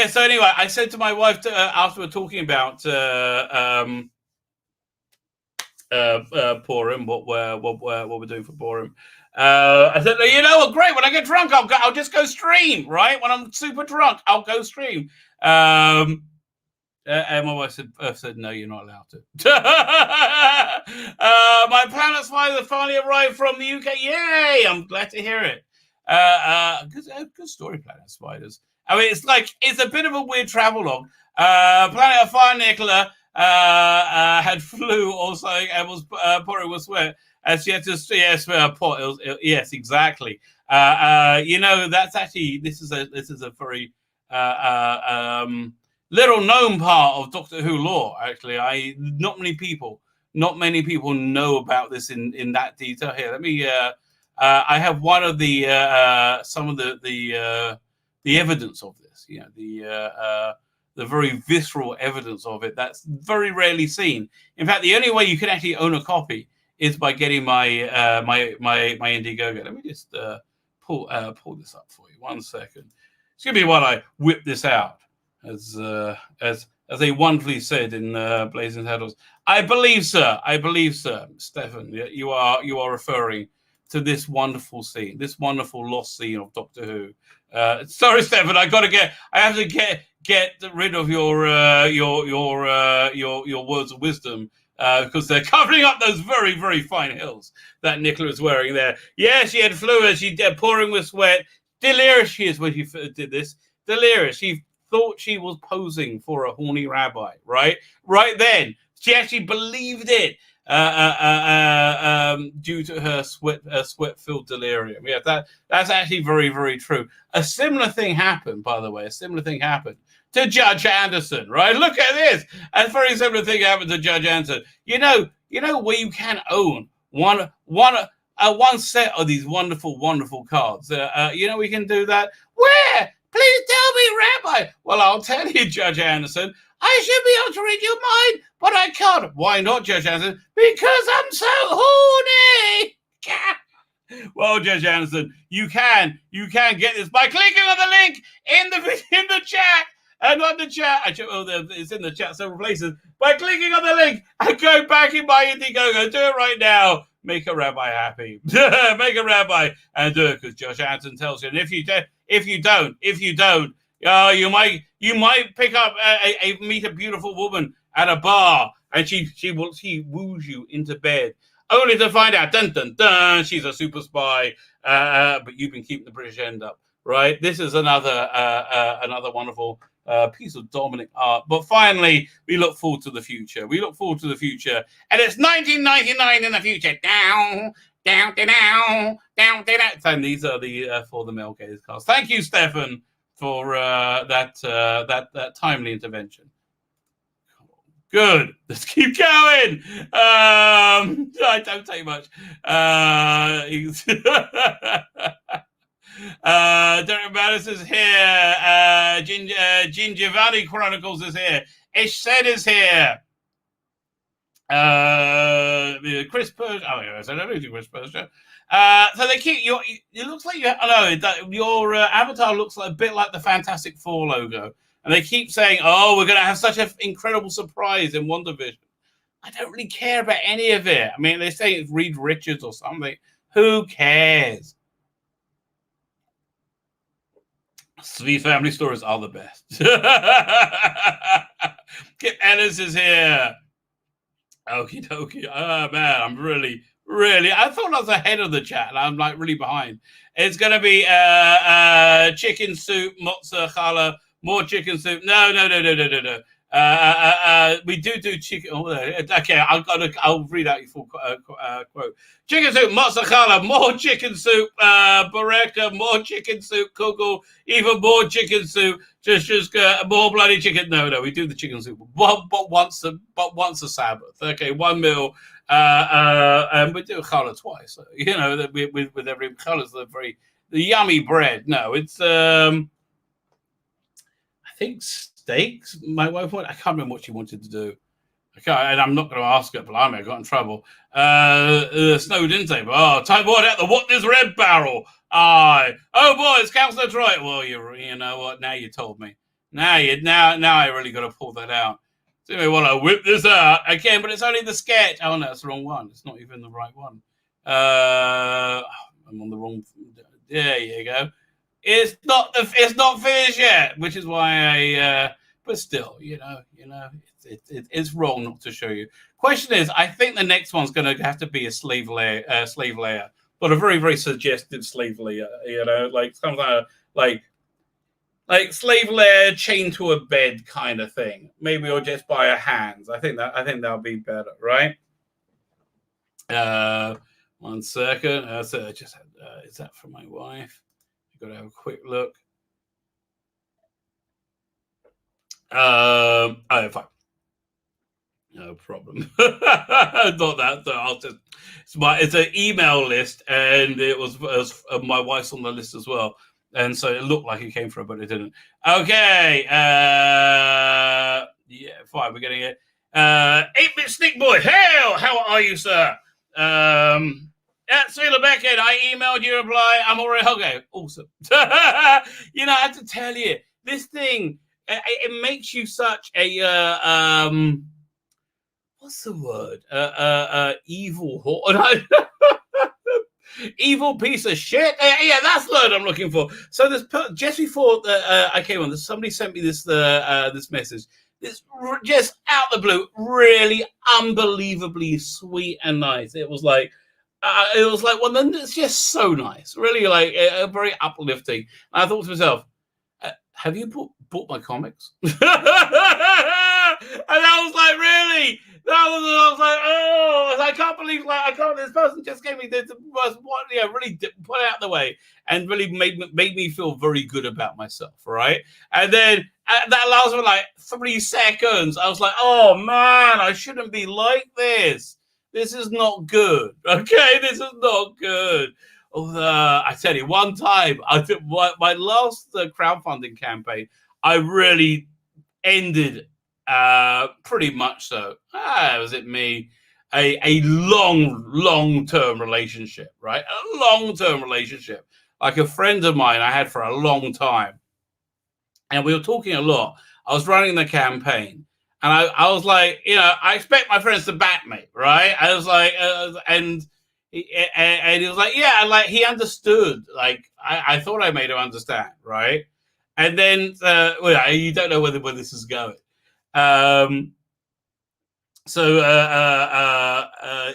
So anyway, I said to my wife after we're talking about Purim, what we're doing for Purim. I said, you know what, great, when I get drunk, I'll just go stream, right? When I'm super drunk, I'll go stream. And my wife said, no, you're not allowed to. My Planet Spider finally arrived from the UK. Yay! I'm glad to hear it. Good story, Planet Spiders. I mean, it's a bit of a weird travelogue. Planet of Fire Nicola had flu also and was pouring with sweat. And she had to, yes, exactly. That's actually, this is a very little known part of Doctor Who lore. Actually, not many people know about this in that detail. Here, let me. I have one of the some of the evidence of this. You know, the very visceral evidence of it that's very rarely seen. In fact, the only way you can actually own a copy is by getting my IndieGoGo. Let me just pull this up for you. 1 second. Excuse me while I whip this out, as they wonderfully said in Blazing Saddles. I believe, sir, Stefan, you are referring to this wonderful scene, this wonderful lost scene of Doctor Who. Sorry, Stefan, I have to get rid of your words of wisdom. Because they're covering up those very, very fine hills that Nicola is wearing there. Yeah, she had flu, she pouring with sweat. Delirious she is when she did this. Delirious. She thought she was posing for a horny rabbi, right? Right then. She actually believed it due to her sweat-filled delirium. Yeah, that's actually very, very true. A similar thing happened, by the way. A similar thing happened to Judge Anderson, right? Look at this. A very similar thing happened to Judge Anderson. You know where you can own one set of these wonderful, wonderful cards. We can do that. Where? Please tell me, Rabbi. Well, I'll tell you, Judge Anderson. I should be able to read your mind, but I can't. Why not, Judge Anderson? Because I'm so horny. Well, Judge Anderson, you can get this by clicking on the link in the chat. Not the chat. It's in the chat several places. By clicking on the link and go back in my IndieGoGo. Do it right now. Make a rabbi happy. Make a rabbi and do it because Judge Anderson tells you. And if you don't, you might pick up meet a beautiful woman at a bar, and she woos you into bed, only to find out, dun dun dun, she's a super spy. But you've been keeping the British end up, right? This is another wonderful piece of Dominic art. But finally, we look forward to the future. And it's 1999 in the future. Down. And these are the for the male gaze cards. Thank you, Stefan, for that timely intervention. Good. Let's keep going. I don't take much. Derek Mattis is here. Gingivanni Chronicles is here. Ish said is here. Chris Persia. Oh, yes, I don't know Chris Persia. So they keep your. It looks like your avatar looks like a bit like the Fantastic Four logo, and they keep saying, "Oh, we're going to have such an incredible surprise in WandaVision." I don't really care about any of it. I mean, they say it's Reed Richards or something. Who cares? Sweet family stories are the best. Kip Ellis is here. Okie dokie. Oh, man, I'm really, I thought I was ahead of the chat, and I'm like really behind. It's going to be chicken soup, mozzarella, more chicken soup. No. We do chicken. Oh, okay, I'll read out your full quote. Chicken soup, mozzarella, more chicken soup, bareka, more chicken soup, kugel, even more chicken soup, just more bloody chicken. No, we do the chicken soup, but once a Sabbath. Okay, one meal, and we do challah twice. With every challah, the yummy bread. No, it's I think steaks. My wife wanted. I can't remember what she wanted to do. And I'm not going to ask her. Blimey, I got in trouble. Snowed in table. Oh, time board out the what this red barrel. Aye. Oh boy, it's Councillor Troy. Well, you know what? Now you told me. Now I really got to pull that out. So anyway, while I whip this out again, but it's only the sketch. Oh no, it's the wrong one. It's not even the right one. I'm on the wrong. There you go. It's not finished yet, which is why but still, it's wrong not to show you. Question is, I think the next one's going to have to be a sleeve layer, but a very, very suggestive sleeve layer. Like some kind of like sleeve layer chained to a bed kind of thing, maybe, or just by your hands. I think that'll be better, right? 1 second. So I just had, is that for my wife? Got to have a quick look. Oh, fine. No problem. Not that. So I'll just. It's an email list, and it was my wife's on the list as well, and so it looked like it came from her, but it didn't. Okay. Yeah, fine. We're getting it. 8-bit Sneak Boy. Hell, how are you, sir? At Sailor Beckett, I emailed you a reply. I'm already okay. Awesome. I have to tell you, this thing, it makes you such a what's the word? Evil evil piece of shit. Yeah, that's the word I'm looking for. So just before I came on, somebody sent me this message. This just out the blue, really unbelievably sweet and nice. It was like, it was like, well, then it's just so nice, really, like very uplifting. And I thought to myself, have you bought my comics? And I was like, really? I was like, oh, I can't believe, like, this person just gave me this, really put it out of the way and really made me feel very good about myself, right? And then that lasted for like 3 seconds. I was like, oh man, I shouldn't be like this. This is not good. Okay, this is not good. I tell you, one time, I took my last crowdfunding campaign, I really ended pretty much so. Was it me? A long-term relationship, right? A long-term relationship. Like a friend of mine I had for a long time. And we were talking a lot. I was running the campaign. And I was like, I expect my friends to back me, right? I was like, and he was like, yeah, like he understood. Like I thought I made him understand, right? And then, you don't know where this is going. So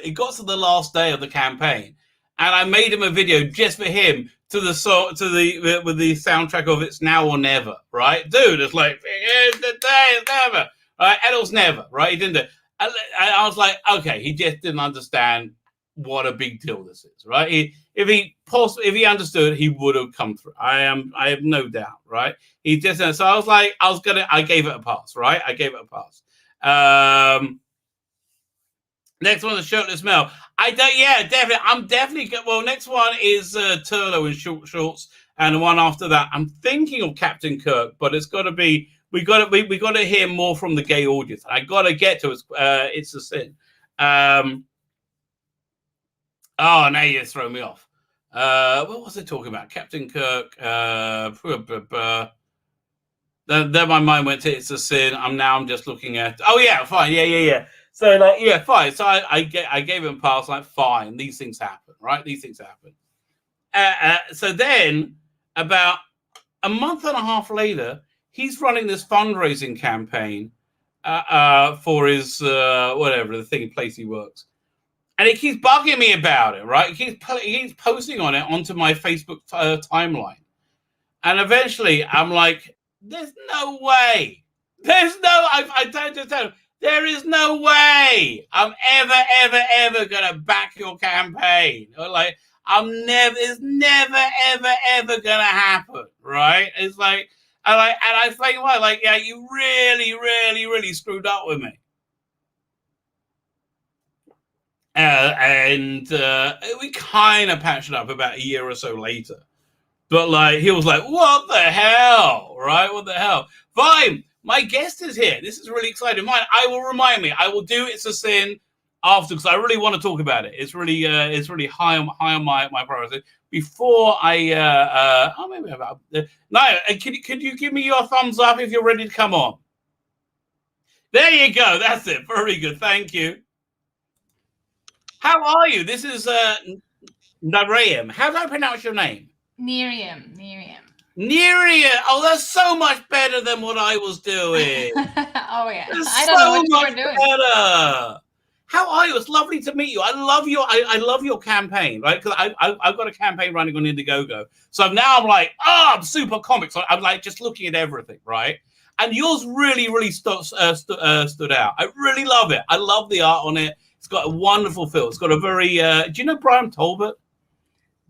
it got to the last day of the campaign, and I made him a video just for him with the soundtrack of "It's Now or Never." Right, dude, it's like it's the day, it's never. Right, and it was never. Right, he didn't do it. And I was like, okay, he just didn't understand what a big deal this is. Right, if he understood, he would have come through. I have no doubt. Right, he just so I was like, I gave it a pass. Right, I gave it a pass. Next one is Shirtless Mel. Definitely. I'm definitely good. Well, next one is Turlo in short shorts, and the one after that, I'm thinking of Captain Kirk, but it's got to be. We got to hear more from the gay audience. I got to get to it. It's a sin. Now you throw me off. What was I talking about? Captain Kirk. Then my mind went to It's a Sin. I'm just looking at. Oh yeah, fine. Yeah. So like, yeah, fine. So I gave him a pass. Like, fine. These things happen, right? These things happen. So then, about a month and a half later, he's running this fundraising campaign for his the place he works, and he keeps bugging me about it. Right? He keeps posting on it onto my Facebook timeline, and eventually, I'm like, "There's no way. I just tell him, there is no way I'm ever gonna back your campaign. Or like, it's never gonna happen, right? It's like, and I explain why. Like, yeah, you really screwed up with me. And we kind of patched it up about a year or so later. But like, he was like, what the hell, right? What the hell? Fine. My guest is here. This is really exciting. I will do It's a Sin after, because I really want to talk about it. It's really high on my priority. Before maybe about Naya, can you give me your thumbs up if you're ready to come on? There you go. That's it. Very good. Thank you. How are you? This is Nariam. How do I pronounce your name? Miriam. Oh, that's so much better than what I was doing. Oh yeah, I don't know what you were doing. Better. How are you? It's lovely to meet you. I love your campaign, right? Because I've got a campaign running on IndieGoGo. So now I'm like, I'm super comics. So I'm like just looking at everything, right? And yours really stood out. I really love it. I love the art on it. It's got a wonderful feel. It's got a very. Do you know Brian Talbot?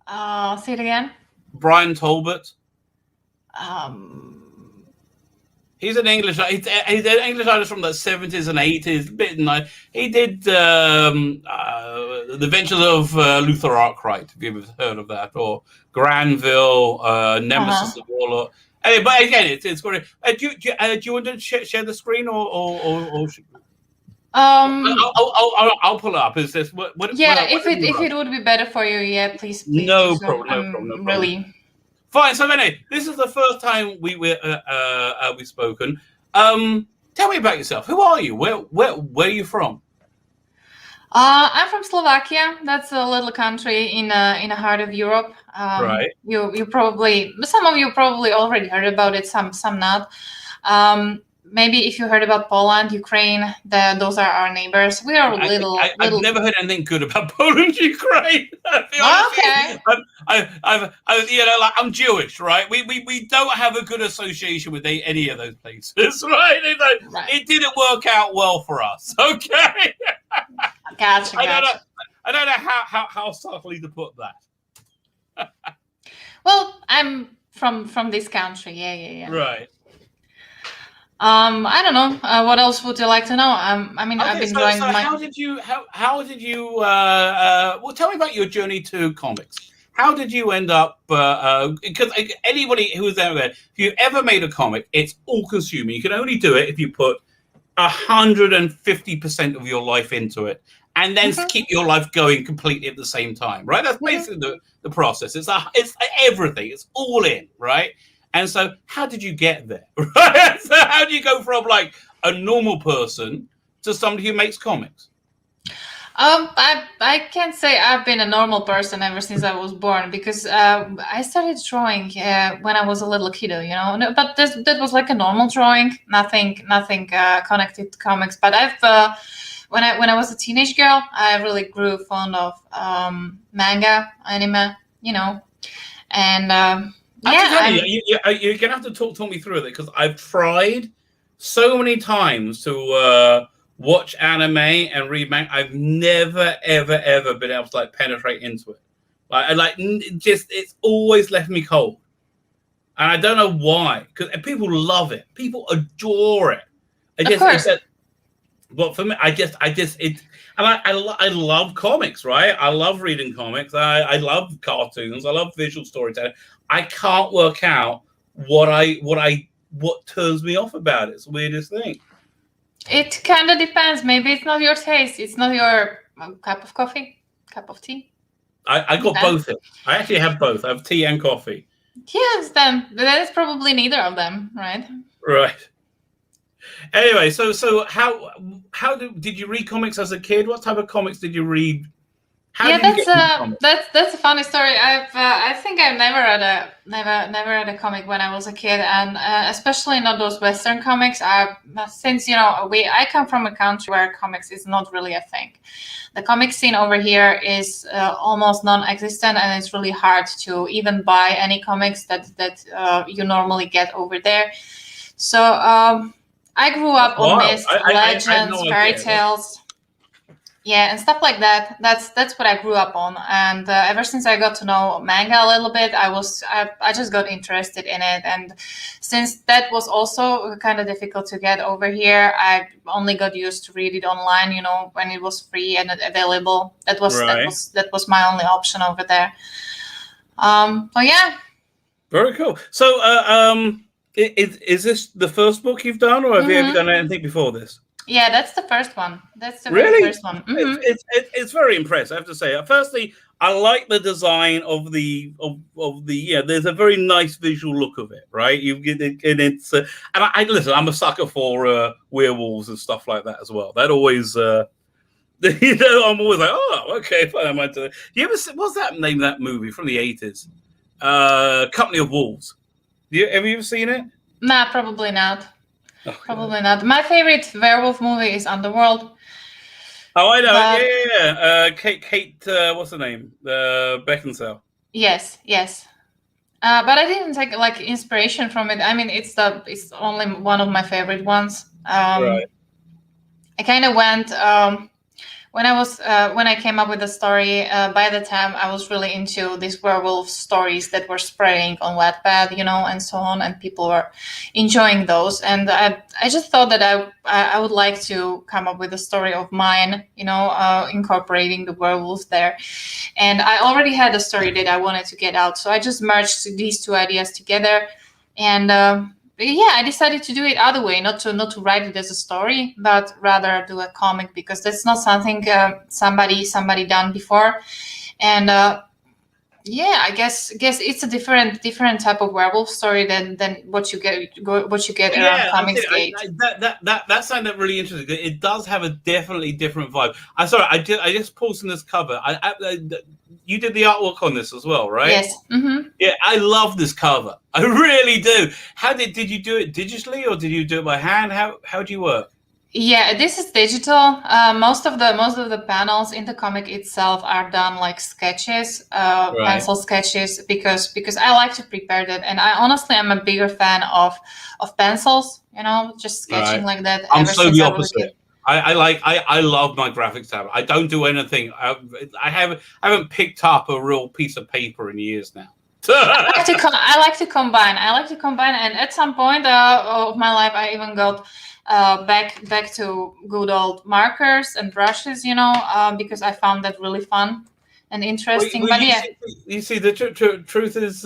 Say it again. Brian Talbot. He's an English. He's an English artist from the 70s and 80s. He did The Adventures of Luther Arkwright. Have you ever heard of that? Or Granville, Nemesis of Warlord. Anyway, but again, it's great. Do you want to share the screen or I'll pull it up. Is this what? If it would be better for you, yeah, please. No problem. Really. Fine. So anyway, this is the first time we've spoken. Tell me about yourself. Who are you? Where are you from? I'm from Slovakia. That's a little country in the heart of Europe. Right. You probably, some of you probably already heard about it. Some not. maybe if you heard about Poland, Ukraine, those are our neighbors. We are little. I've never heard anything good about Poland, Ukraine. Okay. I'm Jewish, right? We don't have a good association with any of those places, right? It didn't work out well for us. Okay. Gotcha. I don't know how subtly to put that. Well, I'm from this country. Yeah. Right. I don't know. What else would you like to know? I've been drawing. How did you? Well, tell me about your journey to comics. How did you end up? Because anybody who's out there, if you ever made a comic, it's all-consuming. You can only do it if you put 150% of your life into it, and then keep your life going completely at the same time. Right? That's basically the process. It's everything. It's all in. Right? And so, how did you get there? Right? So, how do you go from like a normal person to somebody who makes comics? I can't say I've been a normal person ever since I was born, because I started drawing when I was a little kiddo, No, but that was like a normal drawing, nothing connected to comics. But when I was a teenage girl, I really grew fond of manga, anime, and. You're gonna have to talk me through it, because I've tried so many times to watch anime and read manga. I've never ever been able to penetrate into it. It's always left me cold, and I don't know why. Because people love it, people adore it. But for me, I love comics, right? I love reading comics. I love cartoons. I love visual storytelling. I can't work out what turns me off about it. It's the weirdest thing. It kind of depends. Maybe it's not your taste. It's not your cup of coffee, cup of tea. I got both. I actually have both. I have tea and coffee. Yes, then that is probably neither of them, right? Right. Anyway, so how did you read comics as a kid? What type of comics did you read? That's a funny story. I think I've never read a comic when I was a kid, and especially not those Western comics. Since I come from a country where comics is not really a thing. The comic scene over here is almost non-existent, and it's really hard to even buy any comics that you normally get over there. So I grew up on myths, legends, fairy tales. Yeah, and stuff like that. That's what I grew up on, and ever since I got to know manga a little bit, I just got interested in it. And since that was also kind of difficult to get over here, I only got used to read it online. When it was free and available. That was my only option over there. So yeah. Very cool. So, is this the first book you've done, or have you ever done anything before this? Yeah, that's the first one. That's the really? first one. Mm-hmm. It's very impressive, I have to say. Firstly, I like the design of the there's a very nice visual look of it, right? You get it, and it's and I listen. I'm a sucker for werewolves and stuff like that as well. That always I'm always like, oh, okay, fine. I might do it. You ever what's that name of that movie from the 80s? Company of Wolves. Have you ever seen it? Nah, probably not. Probably not. My favorite werewolf movie is Underworld. Oh, I know. Kate. What's her name? Beckinsale. Yes. But I didn't take inspiration from it. I mean, it's only one of my favorite ones. Right. I kind of went when I came up with the story. By the time I was really into these werewolf stories that were spreading on Wattpad, and so on, and people were enjoying those. And I just thought that I would like to come up with a story of mine, incorporating the werewolves there. And I already had a story that I wanted to get out, so I just merged these two ideas together. And I decided to do it other way, not to write it as a story, but rather do a comic, because that's not something somebody done before. And I guess it's a different type of werewolf story than what you get around Comicsgate. That sounded really interesting. It does have a definitely different vibe. I'm sorry, I just paused in this cover. you did the artwork on this as well, right? Yes. Mm-hmm. Yeah, I love this cover. I really do. How did you do it digitally or did you do it by hand? How do you work? Yeah, this is digital. Most of the panels in the comic itself are done like sketches, pencil sketches, because I like to prepare that, and I honestly am a bigger fan of pencils. You know, just sketching like that. I'm so the opposite. I love my graphics tablet. I don't do anything. I haven't picked up a real piece of paper in years now. I like to combine. And at some point of my life, I even got back to good old markers and brushes, you know, because I found that really fun and interesting. Well, but you see, the truth is,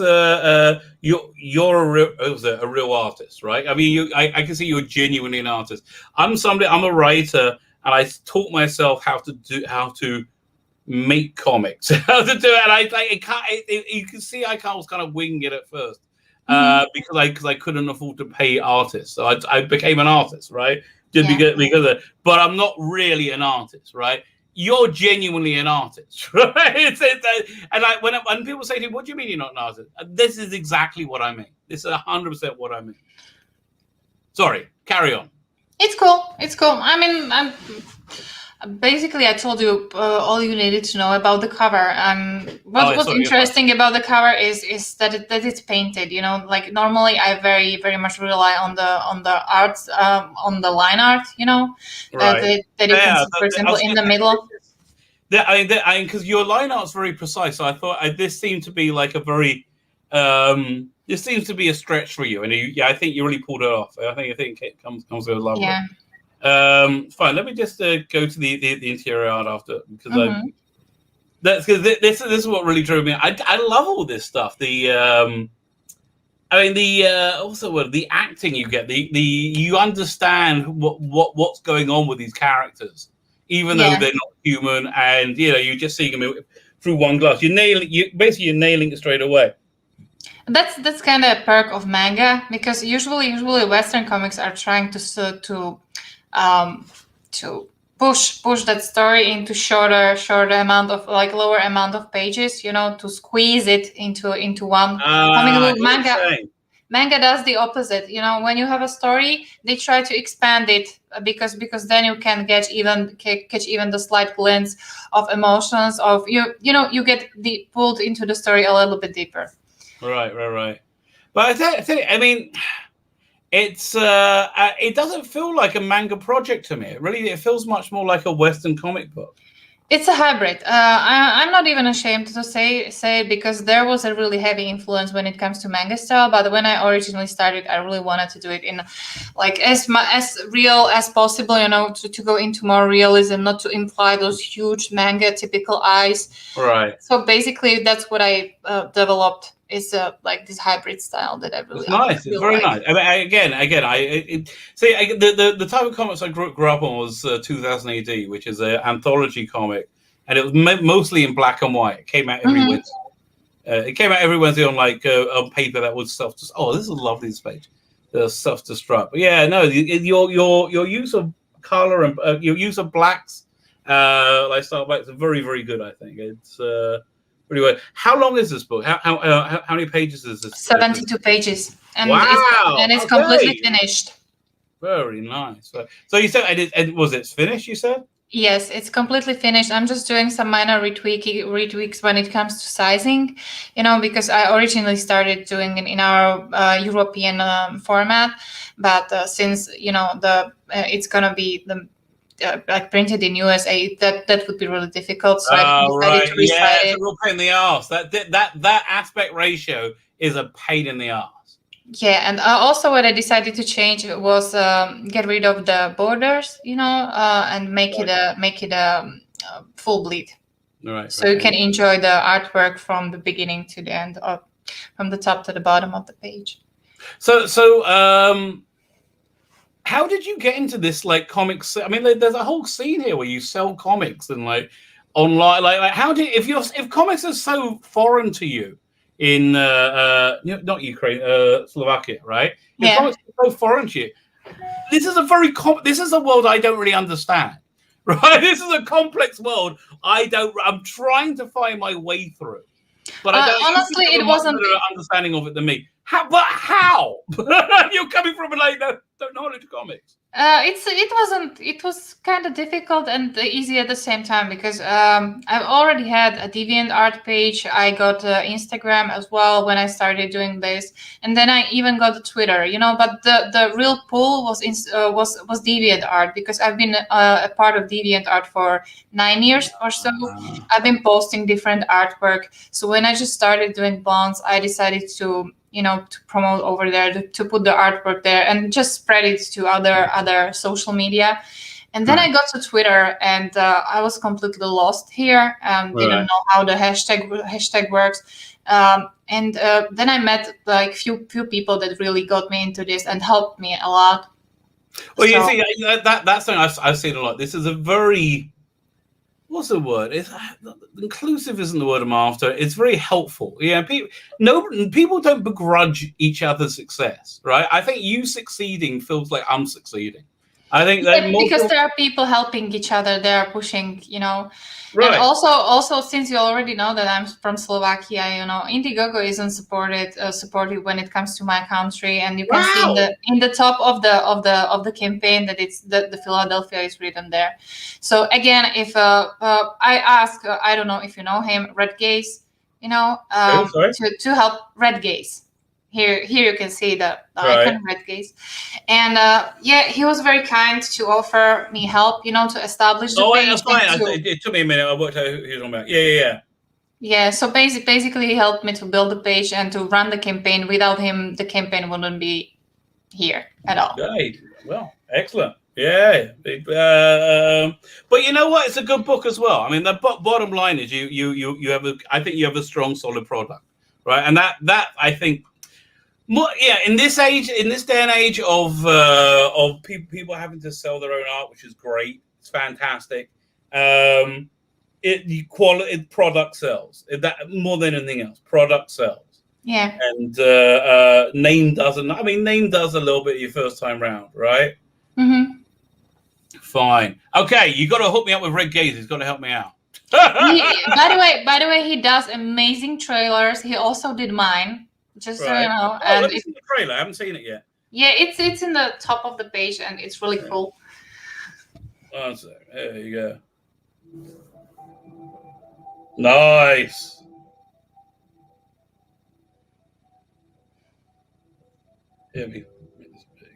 you're a real artist, right? I mean, I can see you're genuinely an artist. I'm a writer, and I taught myself how to make comics, how to do it. And you can see I was kind of winging it at first. Because I couldn't afford to pay artists, so I became an artist, right? But I'm not really an artist, right? You're genuinely an artist, right? And when people say to me, "What do you mean you're not an artist?" This is exactly what I mean. This is 100% what I mean. Sorry, carry on. It's cool. I mean, basically, I told you all you needed to know about the cover. What's interesting about the cover is that it's painted. You know, like normally I very very much rely on the art, on the line art. You know, that you can see, for example, in the middle. Because your line art's very precise. So I thought this seemed to be like a very this seems to be a stretch for you, and I think you really pulled it off. I think it comes with lovely. Yeah. Fine. Let me just go to the interior art after, because this is what really drew me. I love all this stuff. The acting you get. You understand what's going on with these characters, even though they're not human, and you're just seeing them through one glass. You're nailing it straight away. That's kind of a perk of manga, because usually Western comics are trying to push that story into shorter amount of, like, lower amount of pages, to squeeze it into one comic book. Manga does the opposite. When you have a story, they try to expand it because then you can catch even the slight glance of emotions of you get pulled into the story a little bit deeper. Right. But I mean, it's it doesn't feel like a manga project to me. It feels much more like a Western comic book. It's a hybrid. I'm not even ashamed to say it, because there was a really heavy influence when it comes to manga style. But when I originally started, I really wanted to do it in like as real as possible. To go into more realism, not to imply those huge manga typical eyes. Right. So basically, that's what I developed. Is like this hybrid style that I really It's nice. It's very nice. I mean, the type of comics I grew up on was 2000 AD, which is an anthology comic, and it was mostly in black and white. It came out every Wednesday. It came out every Wednesday on on paper that was self-destruct. Oh, this is lovely, this page. Self-destruct. But yeah, no, your use of color and your use of blacks, lifestyle blacks, are very, very good. I think it's. Anyway, how long is this book? How many pages is this? 72 pages. And wow! It's completely finished. Very nice. So you said it's finished? You said? Yes, it's completely finished. I'm just doing some minor retweaks when it comes to sizing, because I originally started doing it in our European format, but since it's gonna be like printed in USA, that would be really difficult. So I decided to resize it. It's a real pain in the ass. That aspect ratio is a pain in the ass. Yeah, and also what I decided to change was get rid of the borders, and make it a full bleed. Right. So you can enjoy the artwork from the beginning to the end, from the top to the bottom of the page. So how did you get into this, like, comics? I mean, there's a whole scene here where you sell comics and like online. Like how did if comics are so foreign to you in not Ukraine, Slovakia, right? If comics are so foreign to you, this is a world I don't really understand. right? This is a complex world. I'm trying to find my way through. But I don't. Honestly, you have it a much wasn't. better understanding of it than me. How? You're coming from a don't knowledge comics. It was kind of difficult and easy at the same time because I've already had a DeviantArt page. I got Instagram as well when I started doing this, and then I even got Twitter. But the real pull was DeviantArt because I've been a part of DeviantArt for 9 years or so. I've been posting different artwork. So when I just started doing bonds, I decided to promote over there, to put the artwork there and just spread it to other social media. And then I got to Twitter and I was completely lost here. Didn't know how the hashtag works. And then I met like few people that really got me into this and helped me a lot. Well, you see, that's something I've seen a lot. This is a very, what's the word? Inclusive isn't the word I'm after. It's very helpful. Yeah, people don't begrudge each other's success, right? I think you succeeding feels like I'm succeeding. I think that because there are people helping each other. They are pushing, Right. And also, since you already know that I'm from Slovakia, IndieGoGo isn't supportive when it comes to my country, and you can see in the top of the campaign that it's the Philadelphia is written there. So again, if I ask, I don't know if you know him, Red Gaze, to help Red Gaze. Here you can see the icon, Red Gaze. And he was very kind to offer me help, to establish the page. That's fine. It took me a minute. I worked out who you're talking about. Yeah. Yeah, so basically he helped me to build the page and to run the campaign. Without him, the campaign wouldn't be here at all. Right. Well, excellent. Yeah. But you know what? It's a good book as well. I mean, the bottom line is you have I think you have a strong, solid product, right? And that I think. In this day and age of people having to sell their own art, which is great, it's fantastic. Product sells. That more than anything else, product sells. Yeah. And name doesn't. I mean, name does a little bit your first time round, right? Mm-hmm. Fine. Okay, you got to hook me up with Red Gaze. He's got to help me out. By the way, he does amazing trailers. He also did mine. Just so you know. Let me see the trailer. I haven't seen it yet. Yeah, it's in the top of the page and it's really cool. One sec. There you go. Nice. Here we make this big.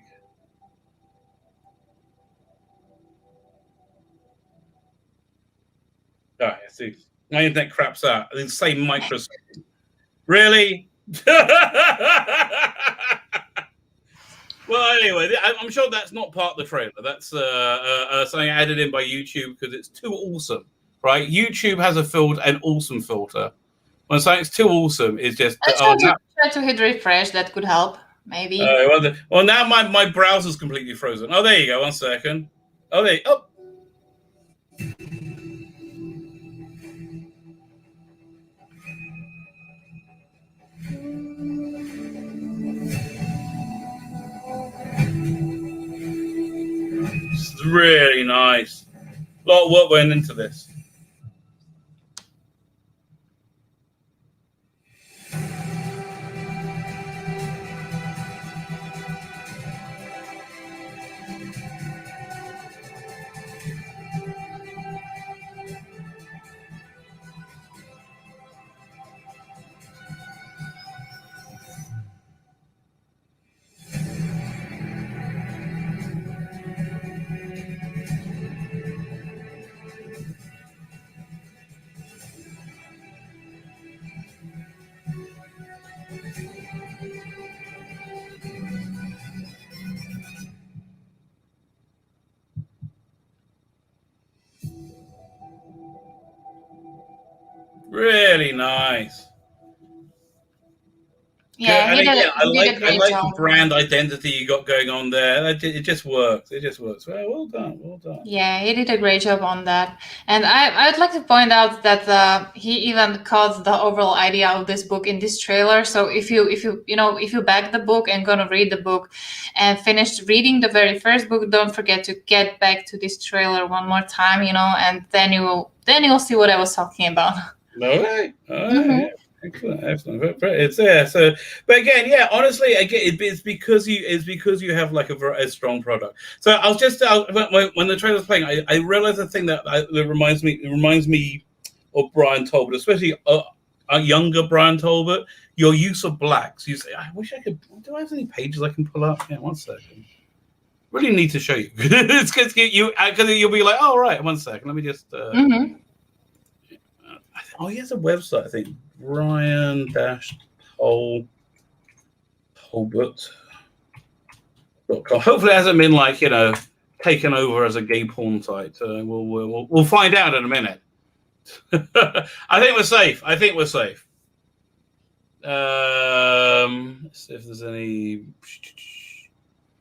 All right, see. My internet craps out. The same microsecond. Really? Well, anyway, I'm sure that's not part of the trailer. That's something added in by YouTube because it's too awesome, right? YouTube has an awesome filter. When something's too awesome, it's just. Try to hit refresh. That could help, maybe. Well, now my browser's completely frozen. Oh, there you go. 1 second. Oh. It's really nice. A lot of work went into this. Really nice. Yeah, And he again, did a I great like job. the brand identity you got going on there. It just works. It just works. Well done. Well done. Yeah, he did a great job on that. And I would like to point out that he even caught the overall idea of this book in this trailer. So if you back the book and gonna read the book and finish reading the very first book, don't forget to get back to this trailer one more time, and then you'll see what I was talking about. All right. Mm-hmm. Yeah. Excellent. It's there. So, but again, yeah. Honestly, again, it's because you have like a strong product. So I was just when the trailer was playing, I realized a thing that reminds me of Brian Talbot, especially a younger Brian Talbot. Your use of blacks. You say, I wish I could. Do I have any pages I can pull up? Yeah, one second. Really need to show you. It's because you'll be like, oh right, one second. Let me just. Mm-hmm. Oh, he has a website, I think. Brian-Talbot.com. Hopefully it hasn't been taken over as a gay porn site. We'll find out in a minute. I think we're safe. Let's see if there's any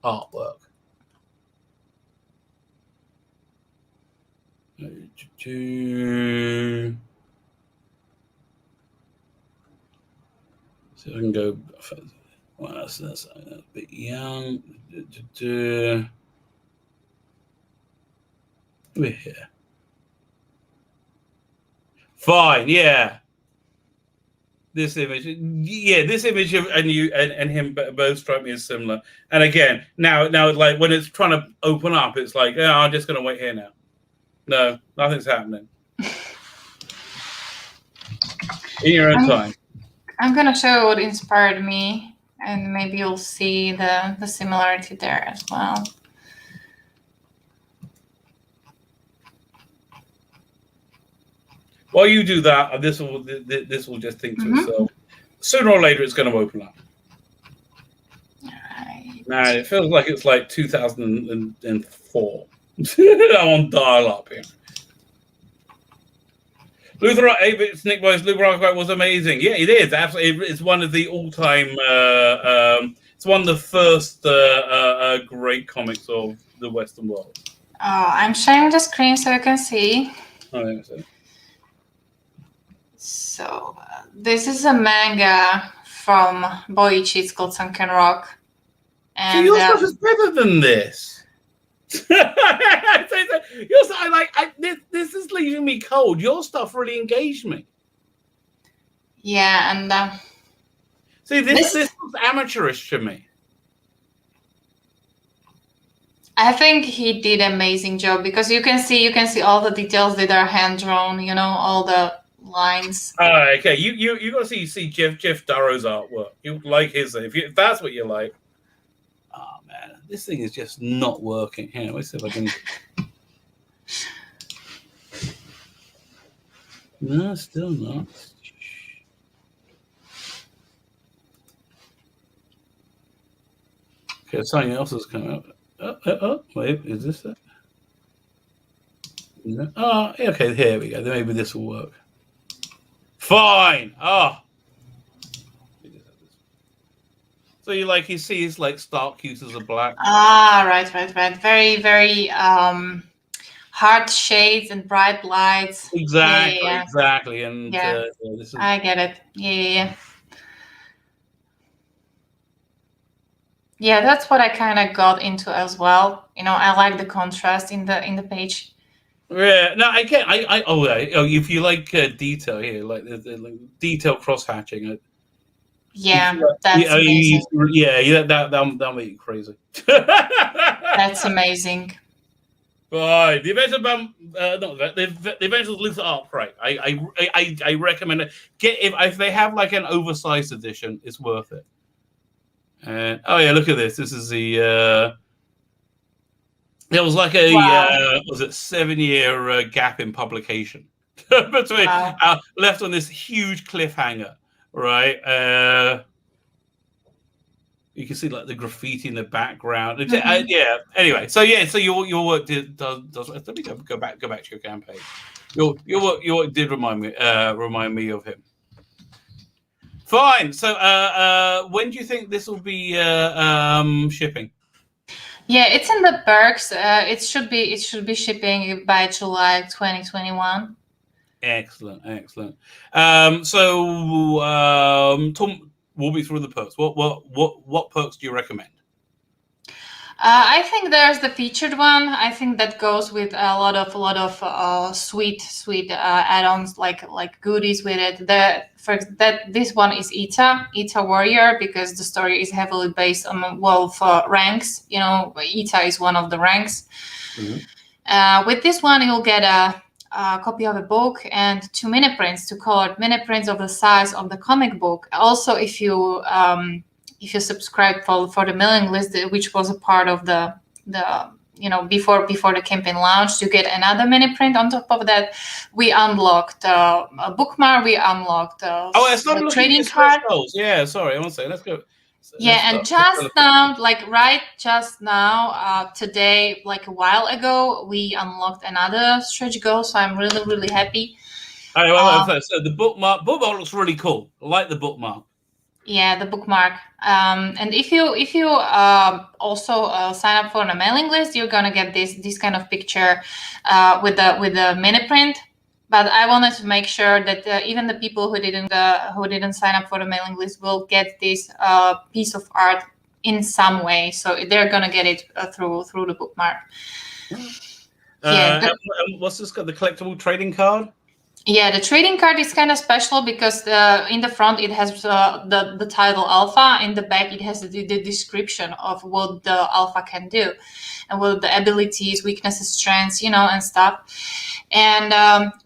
artwork. So I can go. Well, that's a bit young. We're here. Fine, yeah. This image of you and him both strike me as similar. And again, now, like when it's trying to open up, it's like, yeah, I'm just going to wait here now. No, nothing's happening. In your own time. I'm gonna show what inspired me, and maybe you'll see the similarity there as well. While you do that, this will just think to itself. Sooner or later, it's going to open up. Right. Man, it feels like it's like 2004. I'm on dial up here. Luther 8-bit Nick Boyce, Luther was amazing. Yeah, it is absolutely. It's one of the all-time. It's one of the first great comics of the Western world. Oh, I'm sharing the screen so you can see. Oh, yeah, so. So this is a manga from Boichi. It's called Sunken Rock. And so your stuff is better than this. This is leaving me cold. Your stuff really engaged me. Yeah, and see, this was amateurish to me. I think he did an amazing job because you can see all the details that are hand drawn. All the lines. Oh, okay. You got to see Jeff Darrow's artwork. You like his if that's what you like. Oh man, this thing is just not working. Here, let's see if I can. No, still not. Okay, something else is coming up. Oh, wait, is this it? No. Oh, okay, here we go. Maybe this will work. Fine. Oh. So you see his like stark hues of black. Ah, right. Very, very hard shades and bright lights. Exactly. And this is... I get it. Yeah. Yeah, that's what I kind of got into as well. I like the contrast in the page. Yeah, no, I can't. If you like detail here, like the detail cross hatching. Yeah, that's amazing. That'll make you crazy. That's amazing. Right, the Adventures of Luther Art Prey. I recommend it. If they have like an oversized edition, it's worth it. Look at this. This is the. There was like a 7-year gap in publication between left on this huge cliffhanger, right? You can see like the graffiti in the background. Anyway, so your work does. Let me go back to your campaign. Your work did remind me of him. Fine. So, when do you think this will be shipping? Yeah, it's in the works. It should be shipping by July 2021. Excellent. Tom, walk me through the perks. What perks do you recommend? I think there's the featured one. I think that goes with a lot of sweet add-ons like goodies with it. This one is Ita Warrior, because the story is heavily based on wolf ranks. You know, Ita is one of the ranks. Mm-hmm. With this one, you'll get a copy of a book and 2 mini prints, 2 colored mini prints of the size of the comic book. Also, if you subscribe for the mailing list, which was a part of the before the campaign launched, you get another mini print. On top of that, we unlocked a bookmark. We unlocked the trading card. Yeah, sorry, I want to say, let's go. And just now, today, like a while ago, we unlocked another stretch goal. So I'm really happy. All right, so the bookmark looks really cool. I like the bookmark. Yeah, the bookmark. And if you also sign up for the mailing list, you're gonna get this kind of picture with the mini print. But I wanted to make sure that even the people who didn't sign up for the mailing list will get this piece of art in some way. So they're gonna get it through the bookmark. What's this got? The collectible trading card? Yeah, the trading card is kind of special because in the front it has the title Alpha. In the back it has the description of what the Alpha can do and what the abilities, weaknesses, strengths, and stuff. And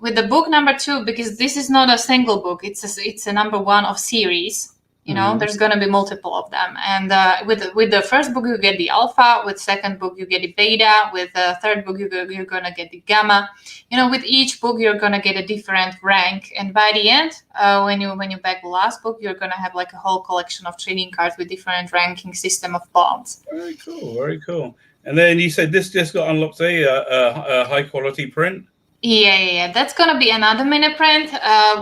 with the book number 2, because this is not a single book, it's a number 1 of series. There's going to be multiple of them. And with the first book, you get the Alpha. With second book, you get the Beta. With the third book, you're going to get the Gamma. With each book, you're going to get a different rank. And by the end, when you back the last book, you're going to have like a whole collection of trading cards with different ranking system of bonds. Very cool. And then you said this just got unlocked a high quality print. Yeah. That's going to be another mini print.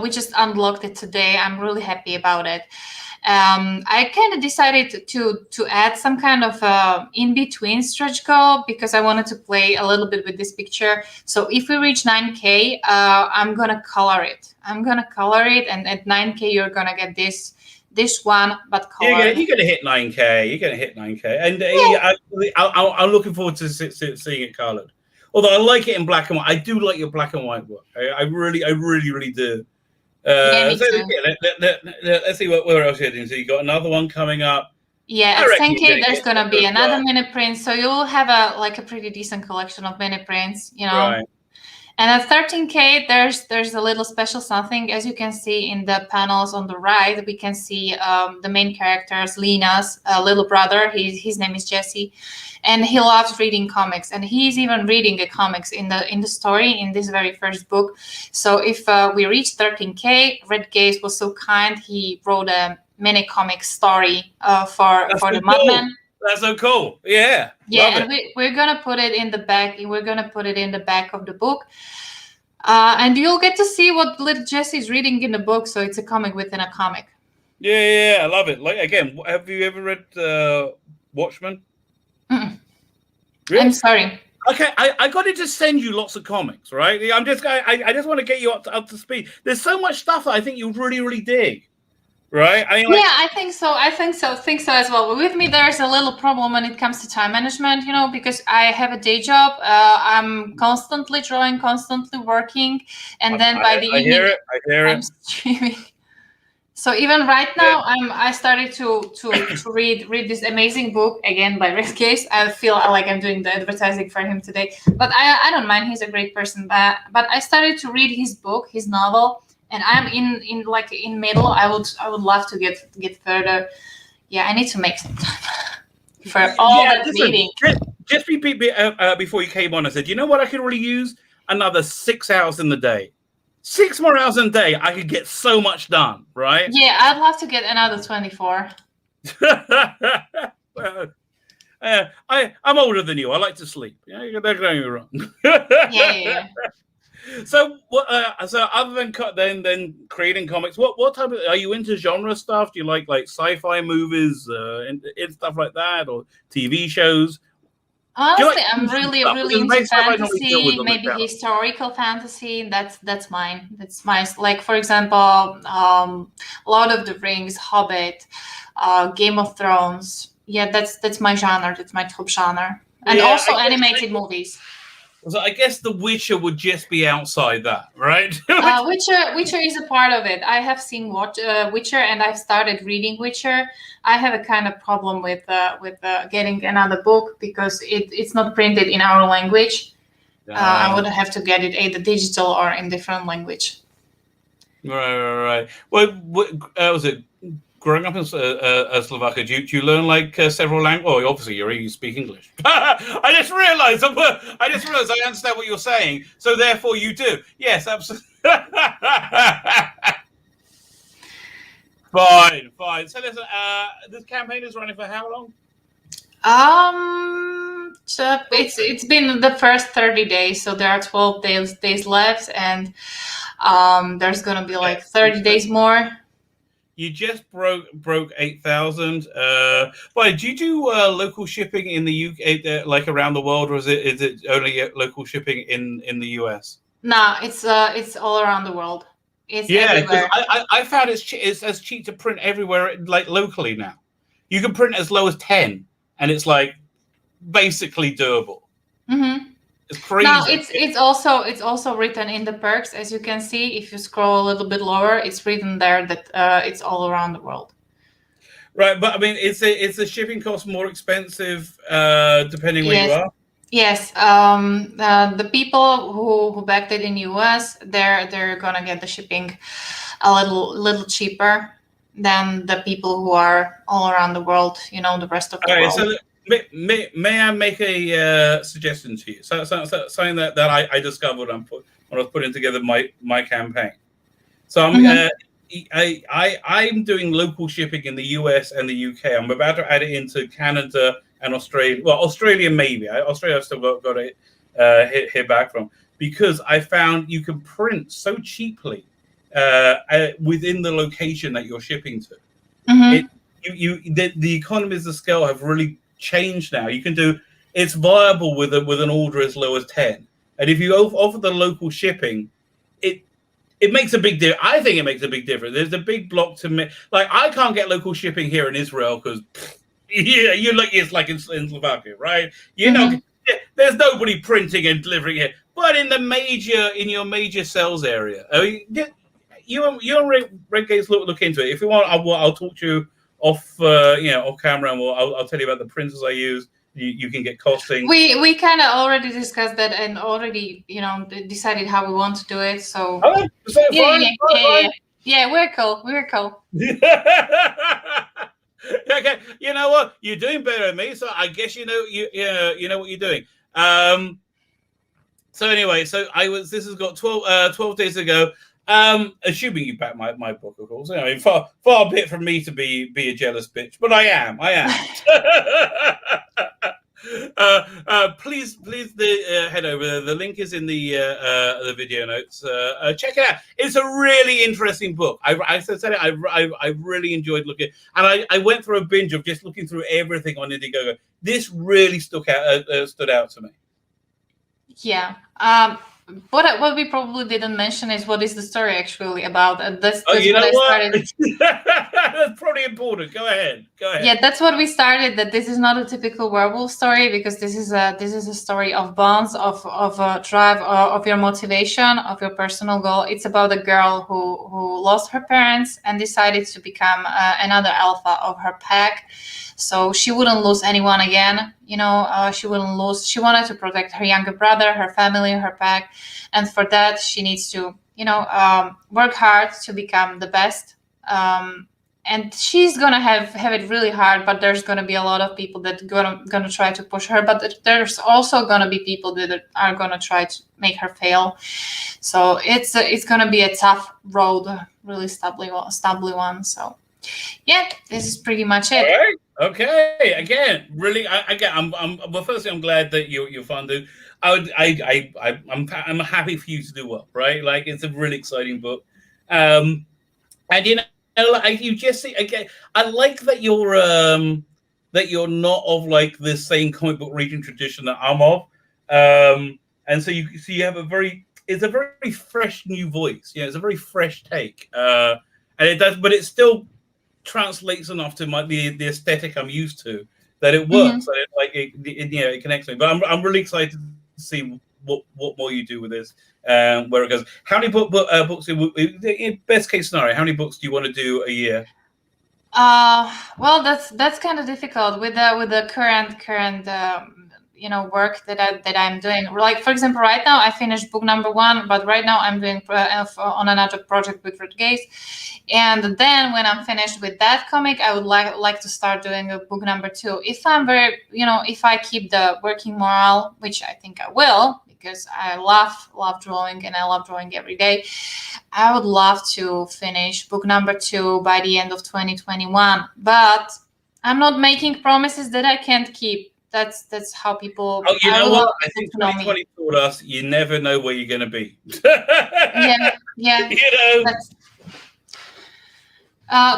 We just unlocked it today. I'm really happy about it. I kind of decided to add some kind of in-between stretch goal because I wanted to play a little bit with this picture. So if we reach 9K, I'm going to color it. And at 9K, you're going to get this one, but colored. You're going to hit 9K. And I'm looking forward to seeing it colored. Although I like it in black and white. I do like your black and white work. I really do. Let's see what else you're doing. So you got another one coming up. Yeah, at 10K there's gonna be another mini print, so you'll have a pretty decent collection of mini prints, Right. And at 13K there's a little special something. As you can see in the panels on the right, we can see the main character's Lena's little brother. His name is Jesse, and he loves reading comics, and he's even reading the comics in the story in this very first book. So if we reach 13K, Red Gaze was so kind, he wrote a mini comic story for the Mudman. That's so cool. Yeah. And we're gonna put it in the back. We're gonna put it in the back of the book, and you'll get to see what little Jesse's reading in the book. So it's a comic within a comic. Yeah, I love it. Like, again, have you ever read Watchmen? Really? I'm sorry. Okay, I got to just send you lots of comics, right? I just want to get you up to speed. There's so much stuff that I think you'll really dig. Right? I think so. I think so as well. But with me, there's a little problem when it comes to time management, because I have a day job. I'm constantly drawing, constantly working, and then by the evening, I hear it. I'm streaming. So even right now, I started to read this amazing book again by Red Gaze. I feel like I'm doing the advertising for him today, but I don't mind. He's a great person. But I started to read his book, his novel. And I'm in middle. I would love to get further. Yeah, I need to make some time for all that reading. Just before you came on, I said, you know what I could really use? Another 6 hours in the day. 6 more hours in the day, I could get so much done, right? Yeah, I'd love to get another 24. I'm older than you. I like to sleep. Yeah, don't get me wrong. Yeah. So, so other than creating comics, what type of are you into genre stuff? Do you like sci-fi movies and stuff like that, or TV shows? Honestly, Like I'm really, stuff? really Because into most stuff I normally deal with fantasy, on the maybe channel. historical fantasy. That's mine. That's mine. Like, for example, Lord of the Rings, Hobbit, Game of Thrones. Yeah, that's my genre. That's my top genre. And also animated movies. So I guess The Witcher would just be outside that, right? Witcher is a part of it. I have seen Witcher, and I've started reading Witcher. I have a kind of problem with getting another book because it's not printed in our language. I would have to get it either digital or in different language. Right. Well, was it growing up in Slovakia? Do you learn several languages? Oh, obviously you speak English. I just realised I understand what you're saying. So therefore, you do. Yes, absolutely. Fine. So listen, this campaign is running for how long? So it's been the first 30 days, so there are 12 days left, and there's gonna be 30 days more. You just broke 8,000. But do you do local shipping in the UK, like around the world, or is it only local shipping in the US? No, it's all around the world. It's everywhere. Because I found it's as cheap to print everywhere, like locally now. You can print as low as 10, and it's basically doable. Mm-hmm. It's crazy. Now it's also written in the perks, as you can see. If you scroll a little bit lower, it's written there that it's all around the world. Right, but I mean, is the shipping cost more expensive depending where you are? Yes. The people who backed it in US, they're gonna get the shipping a little cheaper than the people who are all around the world. The rest of the world. So may I make a suggestion to you? So something that I discovered when I was putting together my campaign. So I'm doing local shipping in the US and the UK. I'm about to add it into Canada and Australia. Well, Australia maybe. Australia I've still got to hear back from, because I found you can print so cheaply within the location that you're shipping to. Mm-hmm. The economies of scale have really changed now. You can do it's viable with an order as low as 10, and if you offer the local shipping, it makes a big difference. I think it makes a big difference. There's a big block to me. I can't get local shipping here in Israel because it's like in Slovakia, right? There's nobody printing and delivering it. But in your major sales area, I mean, you and Red Gates look into it. If you want, I'll talk to you off camera, and I'll tell you about the printers I use. You can get costing. We kind of already discussed that and already decided how we want to do it. So yeah, we're cool. Okay, you know what? You're doing better than me, so I guess you know what you're doing. So anyway, this has got 12 days ago. Assuming you back my book, of course. I mean, far be it from me to be a jealous bitch, but I am. Please head over there. The link is in the video notes. Check it out. It's a really interesting book. I said it. I really enjoyed looking, and I went through a binge of just looking through everything on IndieGoGo. This really stood out to me. Yeah. What we probably didn't mention is what is the story actually about. That's what I started. That's probably important. Go ahead. Yeah, that's what we started. That this is not a typical werewolf story, because this is a story of bonds, of a drive, of your motivation, of your personal goal. It's about a girl who lost her parents and decided to become another alpha of her pack. So she wouldn't lose anyone again. She wouldn't lose. She wanted to protect her younger brother, her family, her pack. And for that, she needs to, work hard to become the best. And she's going to have it really hard, but there's going to be a lot of people that going to try to push her. But there's also going to be people that are going to try to make her fail. So it's going to be a tough road, really stubbly one. So Yeah, this is pretty much it. All right. Okay. Again, really. I'm. Well, firstly, I'm glad that you're funded. I'm happy for you to do well. Right. Like, it's a really exciting book. And like you just see again. I like that you're not of like the same comic book reading tradition that I'm of. And so you have it's a very fresh new voice. It's a very fresh take. And it does, but it still translates enough to the aesthetic I'm used to that it works. It connects me. But I'm really excited to see what more you do with this, where it goes. How many books? In best case scenario, how many books do you want to do a year? Well, that's kind of difficult with the current work that I'm doing. Like, for example, right now I finished book number 1, but right now I'm doing on another project with Red Gaze. And then when I'm finished with that comic, I would like to start doing a book number 2. If I'm if I keep the working morale, which I think I will, because I love drawing and I love drawing every day, I would love to finish book number 2 by the end of 2021. But I'm not making promises that I can't keep. That's how people. Oh, you know what? I think 2020 taught us you never know where you're going to be. Yeah.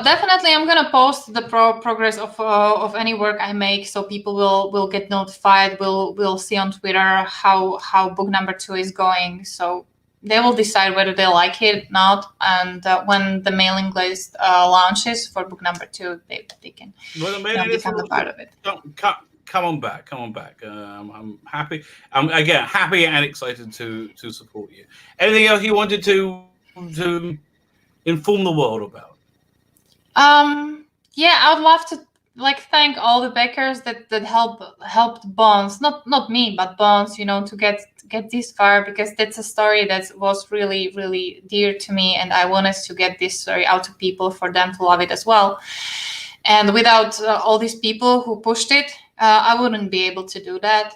Definitely, I'm gonna post the progress of any work I make, so people will get notified. Will see on Twitter how book number 2 is going. So they will decide whether they like it or not. And when the mailing list launches for book number 2, they can become a part of it. Come on back. I'm happy. I'm again happy and excited to support you. Anything else you wanted to inform the world about? Yeah, I would love to thank all the backers that helped Bones, not me, but Bones, to get this far, because that's a story that was really, really dear to me, and I wanted to get this story out to people for them to love it as well. And without all these people who pushed it, I wouldn't be able to do that.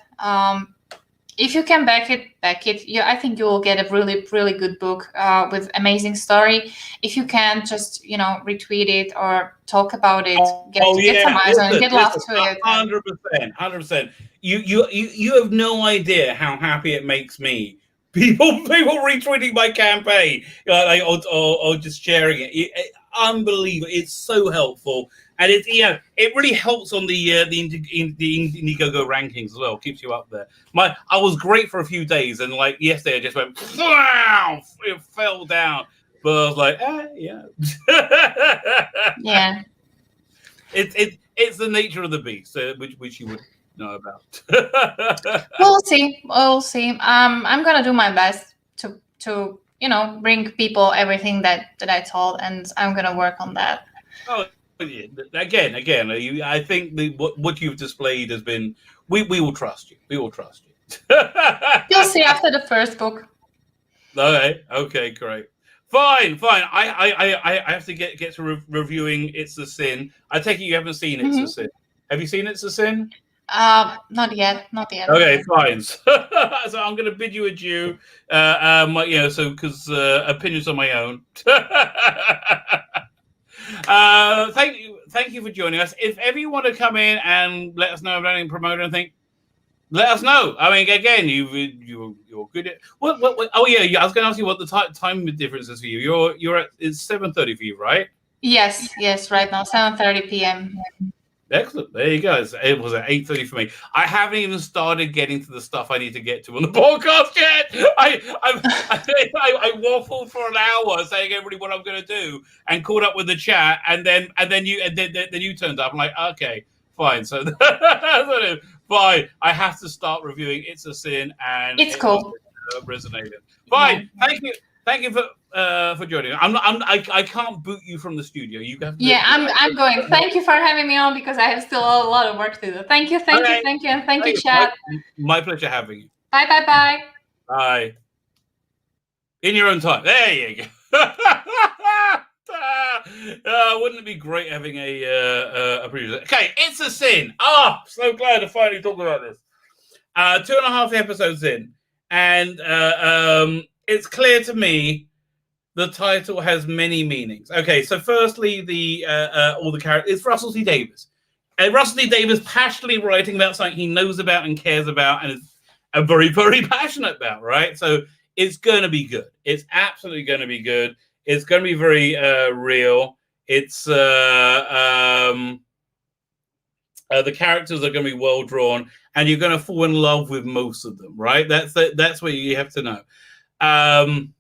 If you can back it. I think you will get a really, really good book with amazing story. If you can, just retweet it or talk about it, get some eyes on it, get love to it. 100%. You have no idea how happy it makes me. People retweeting my campaign, or just sharing it. Unbelievable! It's so helpful. And it really helps on the IndieGoGo rankings as well. Keeps you up there. I was great for a few days, and like yesterday, I just went wow, it fell down. But I was like, yeah. Yeah. It's the nature of the beast, which you would know about. We'll see. I'm gonna do my best to bring people everything that I told, and I'm gonna work on that. Oh. Again, I think what you've displayed has been. We will trust you. We will trust you. You'll see after the first book. Okay, great. Fine. I have to get to reviewing It's a Sin. I take it you haven't seen It's a Sin. Have you seen It's a Sin? Not yet. Okay, fine. So I'm going to bid you adieu. So because opinions on my own. Thank you for joining us. If ever you want to come in and let us know about anything, promote anything, let us know. I mean, again, you're good at what? Oh yeah, I was going to ask you what the time difference is for you. You're at it's 7:30 for you, right? Yes. Right now, 7:30 p.m. Excellent. There you go. It was at 8:30 for me. I haven't even started getting to the stuff I need to get to on the podcast yet. I waffled for an hour saying everybody what I'm going to do, and caught up with the chat, and then you turned up. I'm like, okay, fine. So fine. I have to start reviewing It's a Sin, and it's cool. Resonated. Fine. Yeah. Thank you for joining. I can't boot you from the studio. You have to. Yeah, I'm going. Thank you for having me on, because I have still a lot of work to do. Thank you, and thank you, chat. My pleasure having you. Bye. Bye. In your own time. There you go. Wouldn't it be great having a producer? Okay, It's a Sin. So glad to finally talk about this. 2.5 episodes in, and it's clear to me the title has many meanings. Okay, so firstly, the all the characters. It's Russell T Davies. And Russell T Davies passionately writing about something he knows about and cares about and is very, very passionate about, right? So it's going to be good. It's absolutely going to be good. It's going to be very real. It's the characters are going to be well drawn, and you're going to fall in love with most of them, right? That's what you have to know. And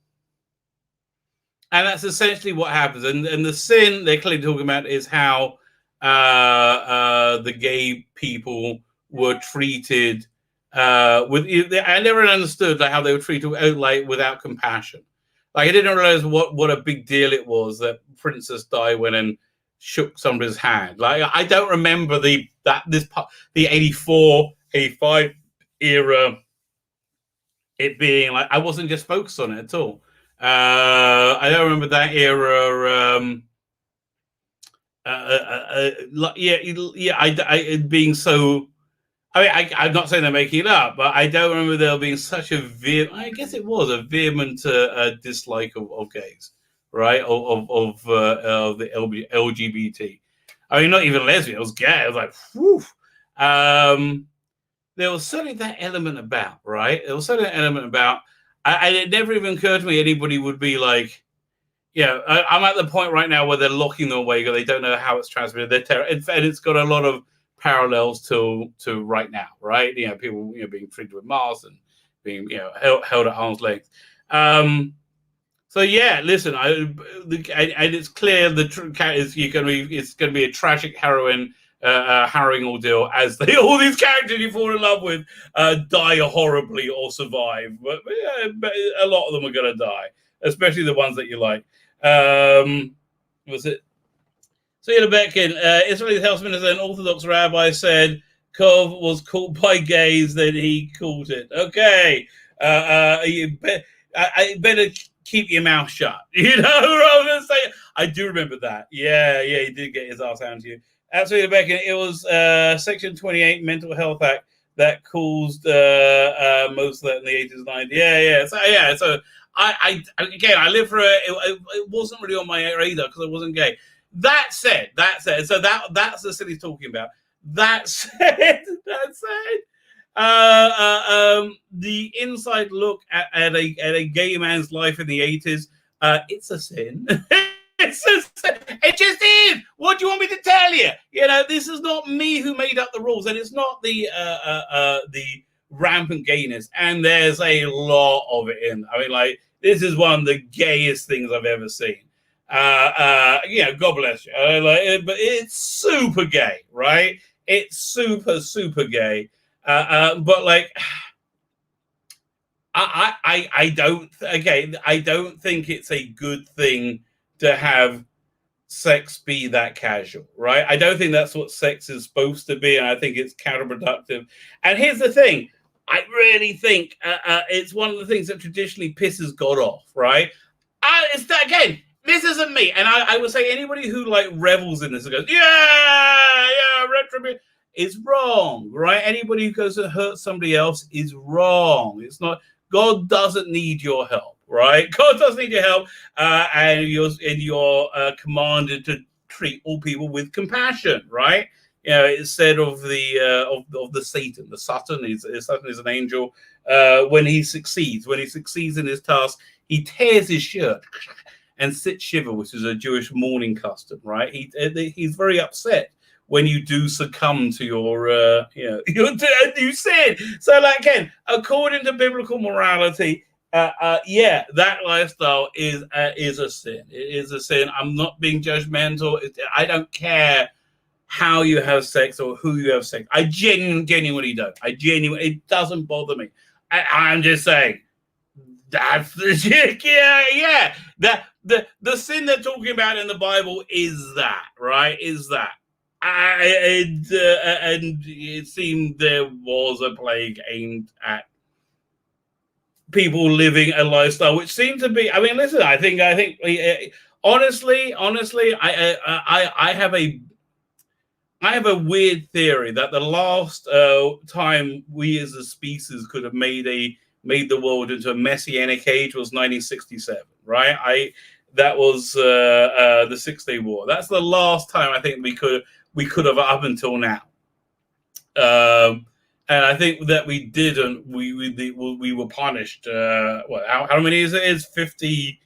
that's essentially what happens. And the sin they're clearly talking about is how the gay people were treated I never understood how they were treated like without compassion. Like I didn't realize what a big deal it was that Princess Di went and shook somebody's hand. Like I don't remember the 84, 85 era it being like I wasn't just focused on it at all. I don't remember that era. It being so. I mean, I'm not saying they're making it up, but I don't remember there being such a I guess it was a vehement dislike of gays, right? Of the LGBT. I mean, not even lesbian. It was gay. I was like, whew. There was certainly that element about, right? There was certainly an element about. It never even occurred to me anybody would be like, I'm at the point right now where they're locking them away because they don't know how it's transmitted. They're and it's got a lot of parallels to right now, right? People being treated with masks and being held at arm's length. So yeah, listen, and it's clear it's going to be a tragic, harrowing ordeal as all these characters you fall in love with die horribly or survive, but a lot of them are going to die, especially the ones that you like. Was it? So Israeli health minister and Orthodox rabbi said Kov was caught by gays, then he caught it. Okay, I better keep your mouth shut, rather than say. I do remember that. Yeah, he did get his ass handed to you. Absolutely, Becky. It was Section 28 Mental Health Act that caused most of that in the 80s and 90s. Yeah. So I lived through it. It wasn't really on my radar because I wasn't gay. That said, so that's the city he's talking about. That said, the inside look at a gay man's life in the 80s, it's a sin. It's a sin. It just is. What do you want me to tell you? This is not me who made up the rules, and it's not the rampant gayness. And there's a lot of it in. I mean, like this is one of the gayest things I've ever seen. God bless you. But it's super gay, right? It's super, super gay. But like, I don't think it's a good thing to have sex be that casual, right? I don't think that's what sex is supposed to be, and I think it's counterproductive. And here's the thing: I really think it's one of the things that traditionally pisses God off, right? It's that again. This isn't me, and I would say anybody who like revels in this and goes, retribution is wrong, right? Anybody who goes to hurt somebody else is wrong. It's not. God doesn't need your help, right? God doesn't need your help, and you're commanded to treat all people with compassion, right? It's said of the Satan, the Satan is an angel. When he succeeds in his task, he tears his shirt and sit shiver, which is a Jewish mourning custom, right? He's very upset when you do succumb to your new sin. So, like again, according to biblical morality, that lifestyle is a sin. It is a sin. I'm not being judgmental. I don't care how you have sex or who you have sex. I genuinely don't. It doesn't bother me. I'm just saying. That's the shit. Yeah. The sin they're talking about in the Bible is that, right? Is that. And it seemed there was a plague aimed at people living a lifestyle which seemed to be. I mean, listen. I think. Honestly, I have a weird theory that the last time we as a species could have made the world into a messianic age was 1967, right? That was the 6-Day War. That's the last time I think we could have up until now. And I think that we didn't. We were punished. How many is it? Is 50?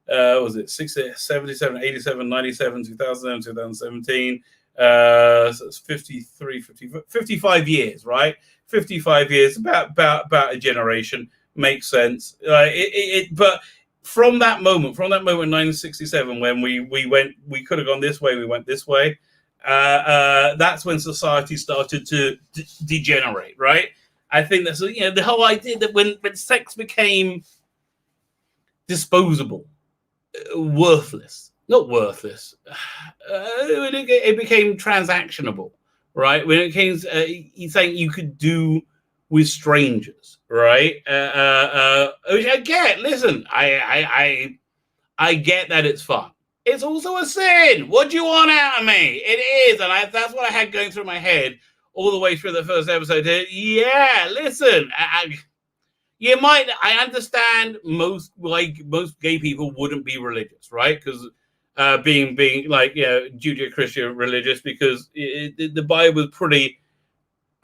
Was it 60, 77, 87, 97, 2000, 2017? So it's 55 years, right? 55 years, about a generation. Makes sense. But from that moment, in 1967, when we could have gone this way, we went this way. That's when society started to degenerate, right? I think that's the whole idea that when sex became disposable, not worthless, it became transactionable, right? When it came, he's saying you could do with strangers, right? Which I get. Listen, I get that it's fun. It's also a sin. What do you want out of me? It is, and that's what I had going through my head all the way through the first episode. Yeah, listen, I understand most gay people wouldn't be religious, right? Because being like Judeo-Christian religious, because the Bible is pretty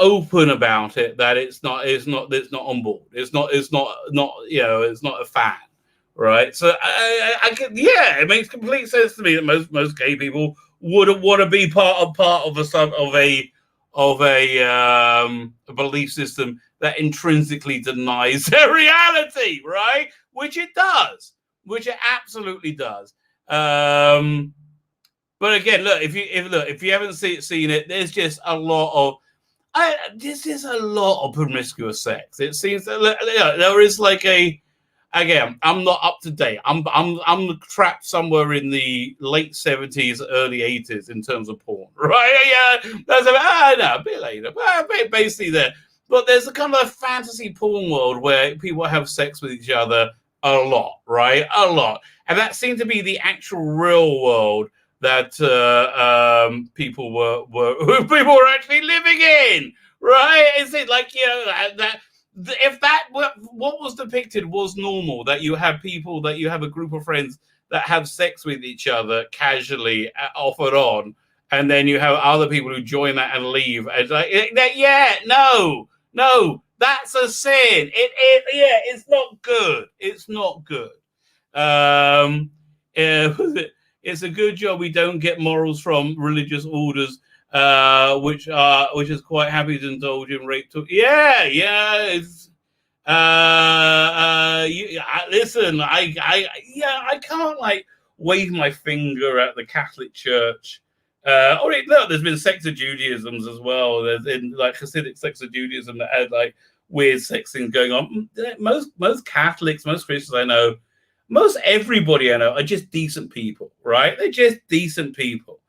open about it that it's not on board. It's not a fan. Right, so it makes complete sense to me that most gay people wouldn't want to be part of a belief system that intrinsically denies their reality, right? Which it absolutely does. But again, look, if you haven't seen it, there's just a lot of promiscuous sex. It seems that there is like a. Again, I'm not up to date. I'm trapped somewhere in the late 70s, early 80s in terms of porn, right? Yeah, that's a bit later, but basically there. But there's a kind of a fantasy porn world where people have sex with each other a lot, right? A lot, and that seemed to be the actual real world that people were actually living in, right? Is it like that? If what was depicted was normal, that you have a group of friends that have sex with each other casually off and on, and then you have other people who join that and leave, and no, that's a sin. It's not good. It's not good. It's a good job we don't get morals from religious orders. Which is quite happy to indulge in rape talk. It's listen, I can't like wave my finger at the Catholic Church. Look, there's been sects of Judaisms as well. There's been like Hasidic sects of Judaism that had like weird sex things going on. Most Catholics, most Christians I know, most everybody I know are just decent people, right? They're just decent people.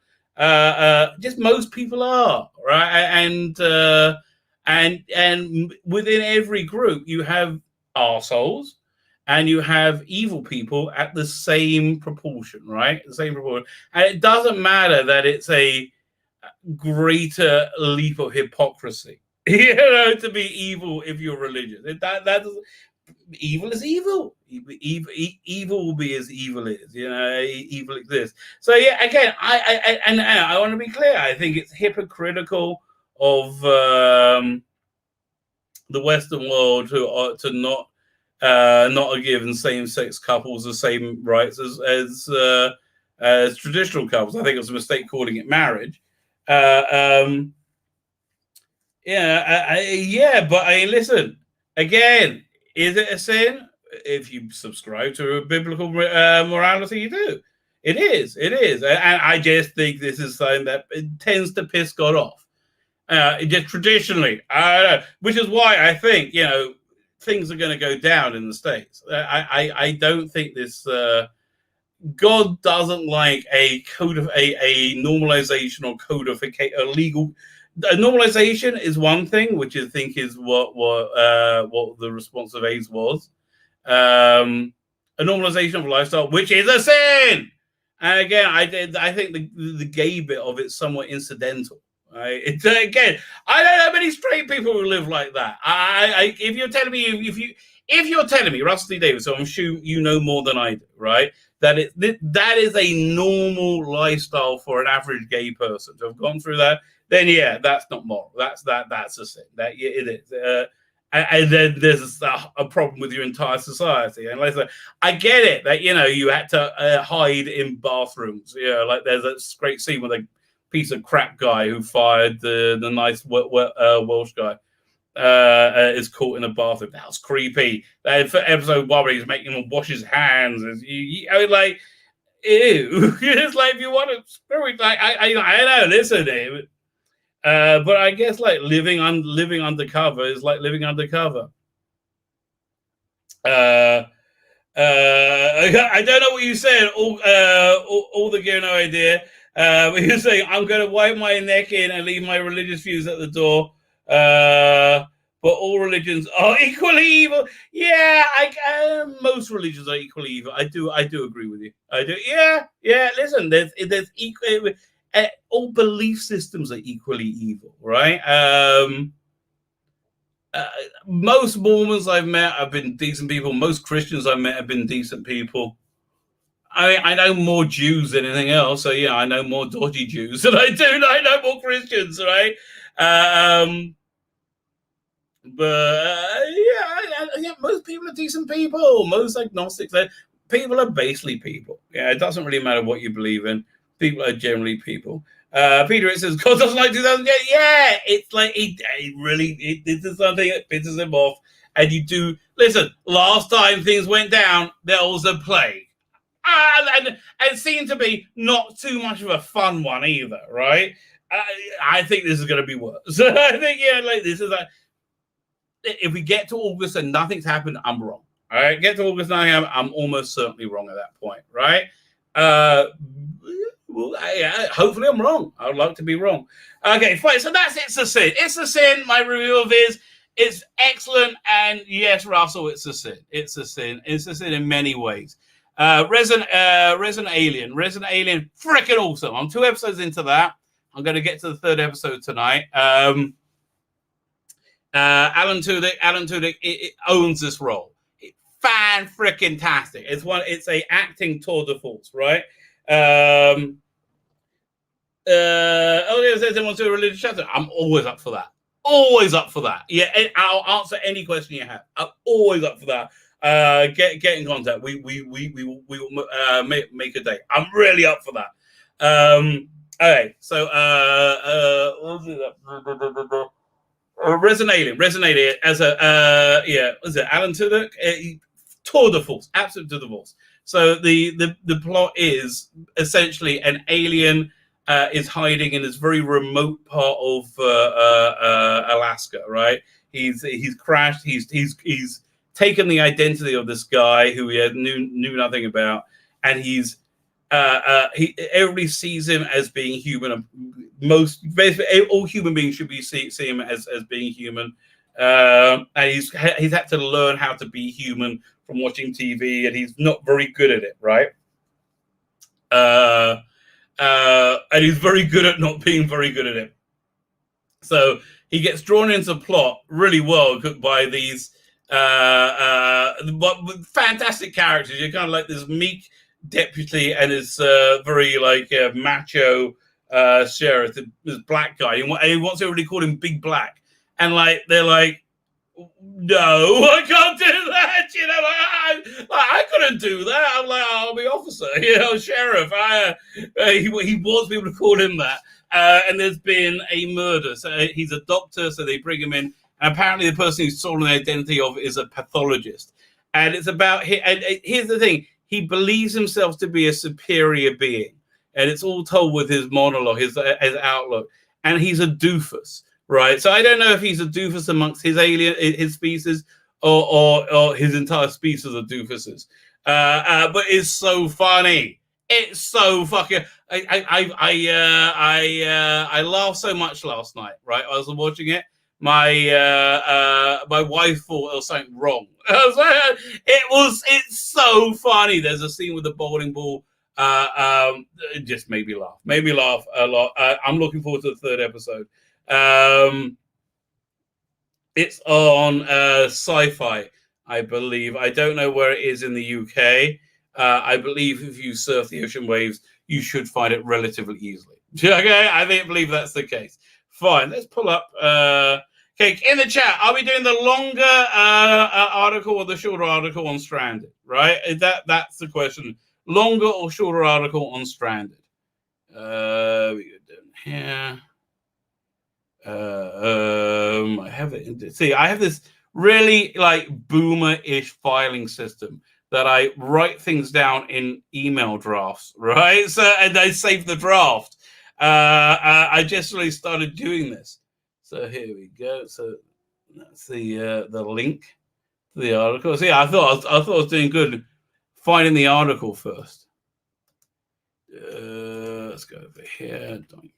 Just most people are, right? And within every group you have arseholes and you have evil people at the same proportion, right? The same proportion. And it doesn't matter that it's a greater leap of hypocrisy, to be evil if you're religious. Evil is evil. Evil will be as evil is. Evil exists. So again, I want to be clear. I think it's hypocritical of the Western world to not give same-sex couples the same rights as traditional couples. I think it was a mistake calling it marriage. But listen again. Is it a sin? If you subscribe to a biblical morality, you do. It is. And I just think this is something that it tends to piss God off. Just traditionally, which is why I think things are going to go down in the States. I don't think this. God doesn't like a normalization or codification, a legal. A normalization is one thing, which I think is what the response of AIDS was. A normalization of lifestyle, which is a sin. And again, I think the gay bit of it's somewhat incidental. Right? Again, I don't know many straight people who live like that. If you're telling me if you're telling me, Rusty Davis, so I'm sure you know more than I do, right? That is a normal lifestyle for an average gay person to have gone through that. Then yeah, that's not moral. That's a sin. That it is. And then there's a problem with your entire society. And like I get it that you had to hide in bathrooms. Like there's a great scene with a piece of crap guy who fired the nice Welsh guy. Is caught in a bathroom. That was creepy. For episode 1 where he's making him wash his hands. I mean, like, ew. It's like if you want to screw it, like I know. Listen, but I guess like living undercover is like living undercover. I don't know what you said. All the gear, no idea. But you're saying I'm going to wipe my neck in and leave my religious views at the door. But all religions are equally evil. Yeah, most religions are equally evil. I do agree with you. I do. Yeah. Listen, there's equal. All belief systems are equally evil, right? Most Mormons I've met have been decent people. Most Christians I've met have been decent people. I know more Jews than anything else, so yeah, I know more dodgy Jews than I do. I know more Christians, right? But yeah, most people are decent people. Most agnostics, people are basically people. Yeah, it doesn't really matter what you believe in. People are generally people. Peter, it says, God doesn't like 2008. Yeah, it's like this is something that pisses him off. And you do listen. Last time things went down, there was a plague, and it seemed to be not too much of a fun one either, right? I think this is going to be worse. I think like this is like. If we get to August and nothing's happened, I'm wrong. All right, get to August, I'm almost certainly wrong at that point, right? Hopefully I'm wrong. I would like to be wrong. Okay, fine. So that's It's a Sin. It's a Sin. My review of it is excellent, and yes, Russell, it's a sin. It's a sin. It's a sin in many ways. Resident Alien, freaking awesome. I'm 2 episodes into that. I'm going to get to the 3rd episode tonight. Alan Tudyk it owns this role. Fan-freaking-tastic. It's a acting tour de force, right? Says wants to do a religious chapter. I'm always up for that. Always up for that. Yeah, I'll answer any question you have. I'm always up for that. Get in contact. We will make a date. I'm really up for that. Okay, so what was it? Resident Alien as a was it Alan Tudyk? Tour de force, absolute tour de force. So the plot is essentially an alien is hiding in this very remote part of Alaska, right? He's crashed. He's taken the identity of this guy who he knew nothing about, and everybody sees him as being human. Basically, all human beings should see him as being human. And he's had to learn how to be human from watching TV, and he's not very good at it, right? And he's very good at not being very good at it. So he gets drawn into the plot really well by these fantastic characters. You're kind of like this meek deputy and his very macho sheriff, this black guy, and he wants everybody to call him Big Black, and they're like, no, I can't do that. I couldn't do that. I'm like, I'll be officer, sheriff. He wants people to call him that, and there's been a murder. So he's a doctor, so they bring him in, and apparently the person who's stolen the identity of is a pathologist, and it's about. And here's the thing. He believes himself to be a superior being, and it's all told with his monologue, his outlook, and he's a doofus, right? So I don't know if he's a doofus amongst his species, or his entire species of doofuses. But it's so funny. It's so fucking. I laughed so much last night, right? I was watching it. My wife thought there was something wrong. It's so funny. There's a scene with the bowling ball. It just made me laugh. Made me laugh a lot. I'm looking forward to the 3rd episode. It's on Sci-Fi. I believe. I don't know where it is in the UK. I believe if you surf the ocean waves, you should find it relatively easily. Okay, I believe that's the case. Fine, let's pull up. Okay, in the chat, are we doing the longer article or the shorter article on Stranded? Right? That's the question. Longer or shorter article on Stranded? We go down here. I have it. See, I have this really like boomer-ish filing system that I write things down in email drafts, right? So, and I save the draft. I just really started doing this. So here we go. So that's the link to the article. So yeah, I thought I was doing good finding the article first. Let's go over here. Doink.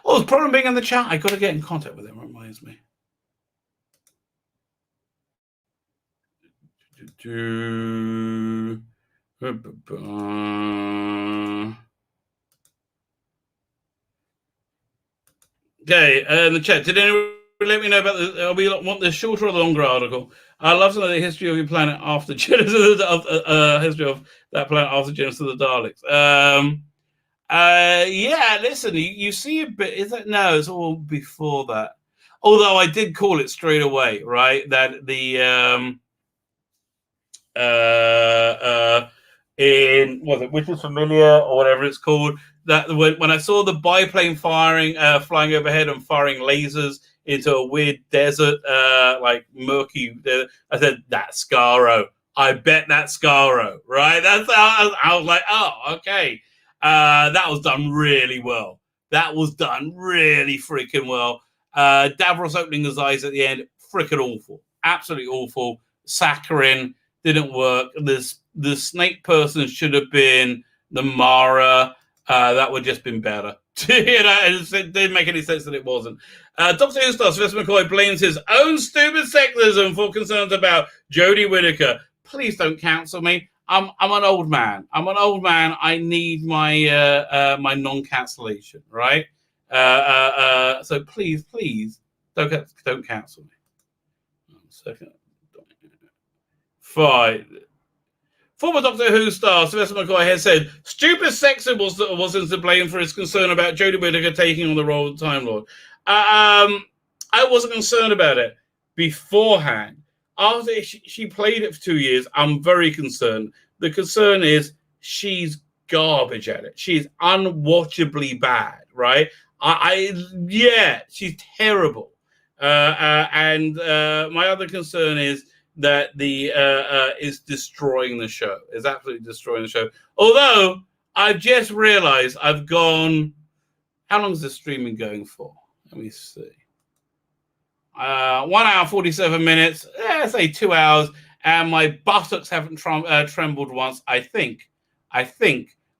Oh, there's Purim being in the chat. I got to get in contact with him. Reminds me. Okay, in the chat, did anyone let me know about the? We want the shorter or the longer article? I'd love to know the history of your planet after Genesis of history of that planet after Genesis of the Daleks. Yeah, listen, you see a bit. Is that no? It's all before that. Although I did call it straight away, right? That the in was it Which is Familiar or whatever it's called, that when I saw the biplane flying overhead and firing lasers into a weird desert, like murky, I said, that's Skaro. I bet that's Skaro, right? That's I was like, oh, okay. That was done really well. That was done really freaking well. Davros opening his eyes at the end, freaking awful. Absolutely awful. Saccharine didn't work. The snake person should have been the Mara. That would have just been better. It didn't make any sense that it wasn't. Dr. Who star Sylvester McCoy blames his own stupid secularism for concerns about Jodie Whittaker. Please don't cancel me. I'm an old man. I need my my non-cancellation, right? So please don't cancel me. 1 second. Fine. Former Doctor Who star Sylvester McCoy has said stupid sexism wasn't to blame for his concern about Jodie Whittaker taking on the role of the Time Lord. I wasn't concerned about it beforehand. After she played it for 2 years, I'm very concerned. The concern is she's garbage at it. She's unwatchably bad, right? Yeah, she's terrible. And my other concern is that the is destroying the show. Is absolutely destroying the show. Although I've just realized I've gone. How long is the streaming going for? Let me see. 1 hour 47 minutes. Let's say 2 hours, and my buttocks haven't trembled once. I think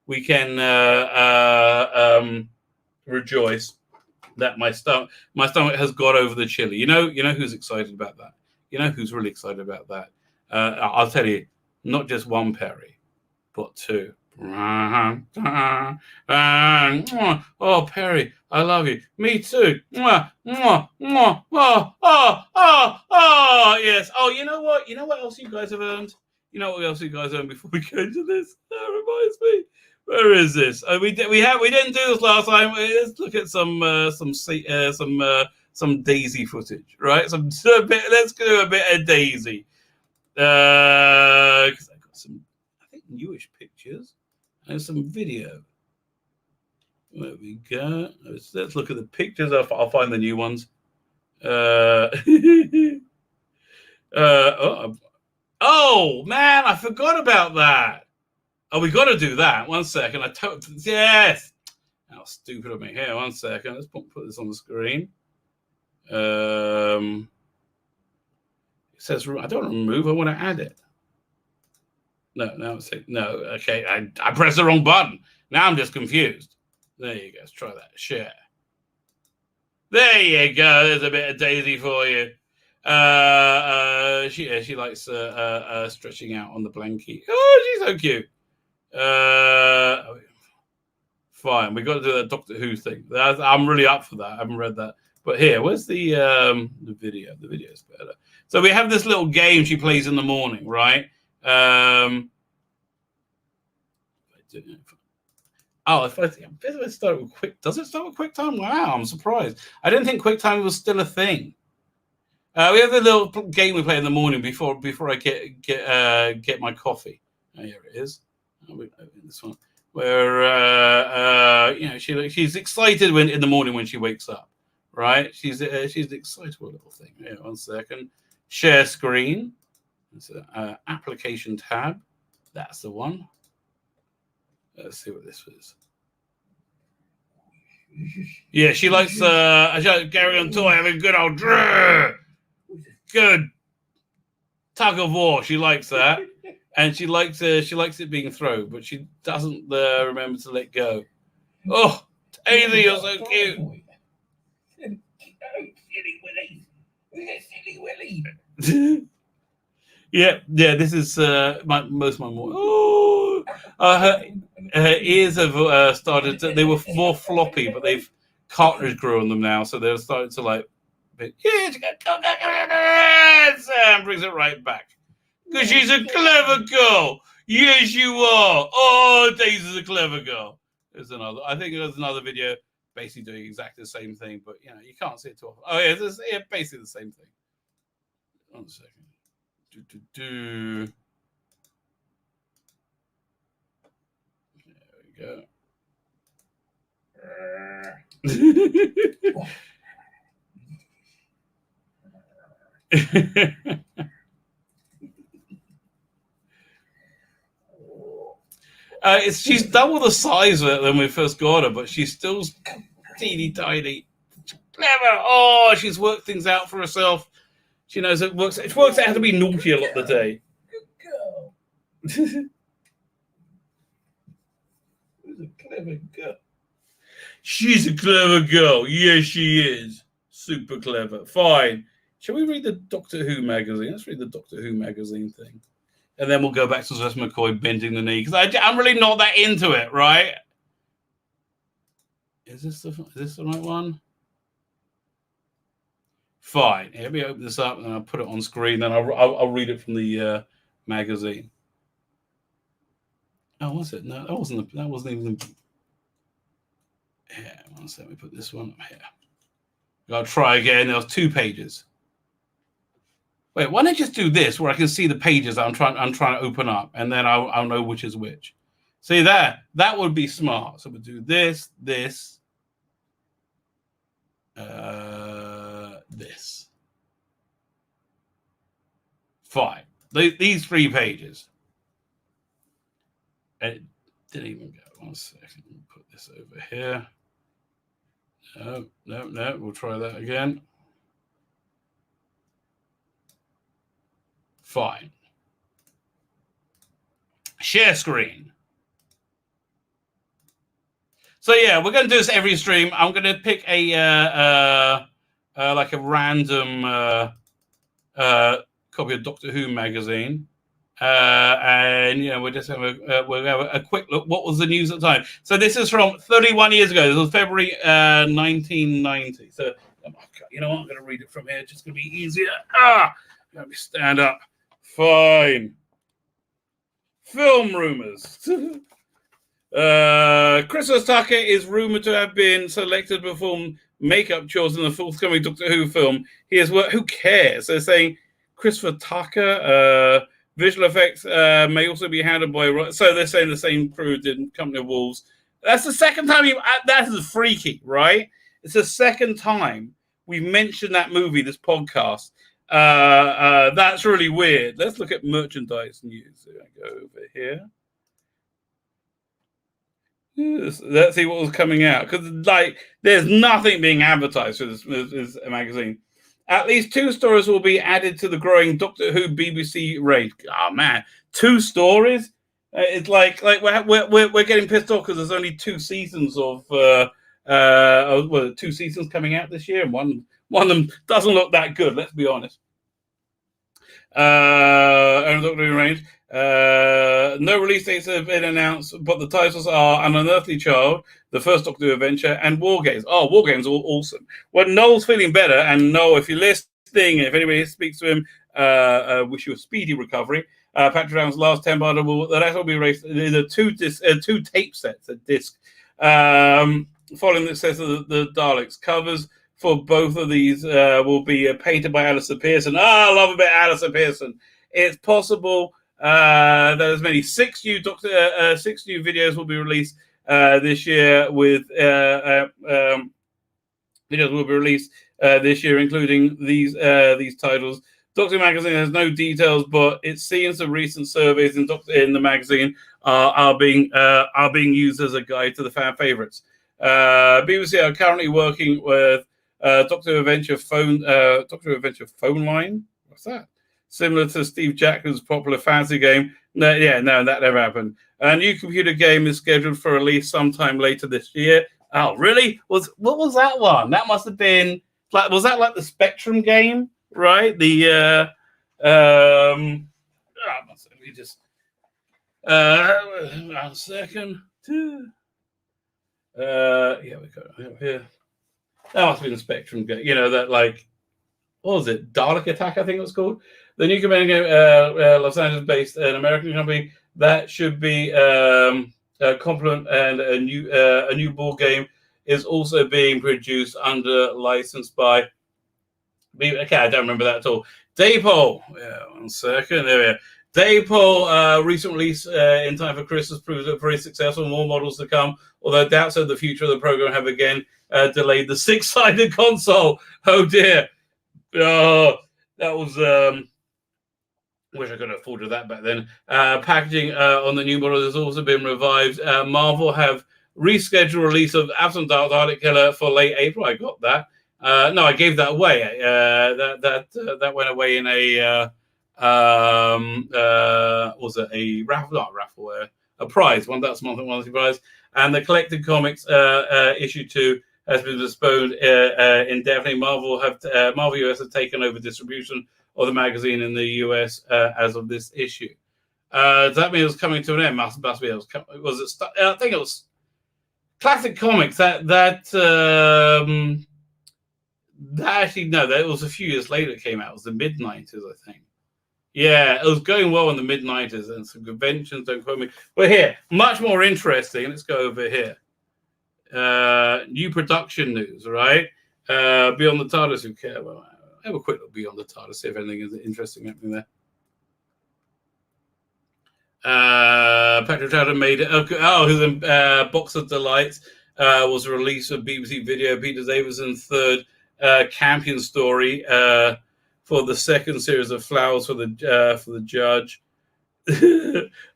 we can rejoice that my stomach has got over the chili. You know who's excited about that? You know who's really excited about that? I'll tell you, not just one Perry, but two. Oh, Perry, I love you. Me too. Yes. Oh, you know what? You know what else you guys have earned? You know what else you guys earned before we go into this? That reminds me. Where is this? We didn't do this last time. Let's look at some Daisy footage, right? Let's do a bit of Daisy. Because I got some, I think, newish pictures and some video. There we go. Let's look at the pictures. I'll find the new ones. Oh man, I forgot about that. Oh, we got to do that. 1 second. Yes. How stupid of me. Here, 1 second. Let's put this on the screen. It says I don't remove. I want to add it. No. Okay, I pressed the wrong button. Now I'm just confused. There you go. Let's try that. Share. There you go. There's a bit of Daisy for you. She likes stretching out on the blankie. Oh, she's so cute. Fine. We got to do that Doctor Who thing. I'm really up for that. I haven't read that But here, where's the video? The video's better. So we have this little game she plays in the morning, right? If I start with quick, does it start with QuickTime? Wow, I'm surprised. I didn't think QuickTime was still a thing. We have a little game we play in the morning before I get my coffee. Oh, here it is. This one, where she's excited when in the morning when she wakes up, right? She's an excitable little thing. Here, 1 second. Share screen. It's an application tab. That's the one. Let's see what this is. Yeah, she likes Gary on tour having good old good tug of war. She likes that, and she likes it being thrown, but she doesn't remember to let go. Oh, Taylor, you're so cute. Silly Willy. Yeah. This is most of my morning. Oh, her ears have started. They were more floppy, but they've cartilage grew on them now, so they're starting to like. Yes, and brings it right back because she's a clever girl. Yes, you are. Oh, Daisy's a clever girl. There's another. I think there's another video basically doing exactly the same thing, but you can't see it too often. Oh yeah, it's basically the same thing. 1 second. There we go. She's double the size of it than we first got her, but she's still teeny tiny. Clever. Oh, she's worked things out for herself. She knows it works. It works out how to be naughty a lot of the day. Good girl. She's a clever girl. She's a clever girl. Yes, she is. Super clever. Fine. Shall we read the Doctor Who magazine? Let's read the Doctor Who magazine thing. And then we'll go back to Sylvester McCoy bending the knee. Because I'm really not that into it, right? Is this the right one? Fine. Here, let me open this up and I'll put it on screen. Then I'll read it from the magazine. Oh, was it? No, that wasn't even the... Yeah, 1 second. Let me put this one up here. I'll try again. There was 2 pages. Wait, why don't I just do this where I can see the pages I'm trying to open up, and then I'll know which is which. See that would be smart. So we'll do this, this, this. Fine. These 3 pages. It didn't even go. 1 second. Put this over here. No. We'll try that again. Fine. Share screen. So yeah, we're going to do this every stream. I'm going to pick a like a random copy of Doctor Who magazine, and we'll just have a quick look. What was the news at the time? So this is from 31 years ago. This was February 1990. So you know what? I'm going to read it from here. It's just going to be easier. Let me stand up. Fine. Film rumors. Christopher Tucker is rumored to have been selected to perform makeup chores in the forthcoming Doctor Who film. He has worked. Who cares? They're saying Christopher Tucker. Visual effects may also be handled by. So they're saying the same crew did Company of Wolves. That's the second time. That is freaky, right? It's the second time we've mentioned that movie. This podcast. That's really weird. Let's look at merchandise news. So I go over here. Yes, let's see what was coming out, because there's nothing being advertised for this magazine. At least 2 stories will be added to the growing Doctor Who BBC raid. Oh man, 2 stories? It's like we're getting pissed off because there's only 2 seasons of 2 seasons coming out this year, and one of them doesn't look that good. Let's be honest. And Doctor Who range. No release dates have been announced, but the titles are An Unearthly Child, the first Doctor Who adventure, and War Games. Oh, War Games are awesome. Well, Noel's feeling better, and Noel, if you're listening, if anybody speaks to him, wish you a speedy recovery. Patrick Brown's last 10-part will be released in two tape sets, a disc, following the success of the Daleks. Covers for both of these will be painted by Alistair Pearson. I love a bit of Alistair Pearson. It's possible that as many 6 new videos will be released this year. With videos will be released this year, including these titles. Doctor Magazine has no details, but it seems the recent surveys in the magazine are being used as a guide to the fan favorites. BBC are currently working with Doctor Who Adventure phone line. What's that? Similar to Steve Jackson's popular fantasy game. No, that never happened. A new computer game is scheduled for release sometime later this year. Oh, really? What was that one? That must have been was that like the Spectrum game, right? The let me just a second. Yeah, we got it here. That must have been the Spectrum game. That what was it? Dalek Attack, I think it was called. The new computer game, Los Angeles-based, an American company that should be a complement, and a new board game is also being produced under license by. Okay, I don't remember that at all. Daypole. Yeah, 1 second. There we are. Daypole recent release in time for Christmas proved very successful. More models to come, although doubts of the future of the program have again delayed the 6-sided console. Oh dear. Oh, that was. Wish I could have afforded that back then. Packaging on the new model has also been revived. Marvel have rescheduled release of Absent Dalek Killer for late April. I got that. No, I gave that away. That went away in a was it a raffle? Not a raffle. A prize. That's monthly prize. And the collected comics issue 2 has been postponed indefinitely. Marvel US have taken over distribution of the magazine in the US as of this issue. Does that mean it was coming to an end? Must be. I think it was Classic Comics. That actually no. That was a few years later. It came out. It was the mid-90s, I think. Yeah, it was going well in the mid-90s, and some conventions. Don't quote me. But here, much more interesting. Let's go over here. New production news, right? Beyond the TARDIS, who care? Well, have a quick look beyond the TARDIS, see if anything is interesting happening there. Patrick Troughton made it. His Box of Delights was a release of BBC Video. Peter Davison's third Campion story for the second series of Flowers for the Judge.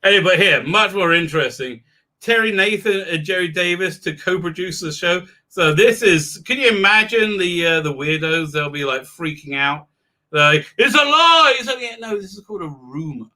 Anyway, here, much more interesting. Terry Nathan and Jerry Davis to co-produce the show. So this is, can you imagine the weirdos? They'll be like freaking out. Like, it's a lie! No, this is called a rumor.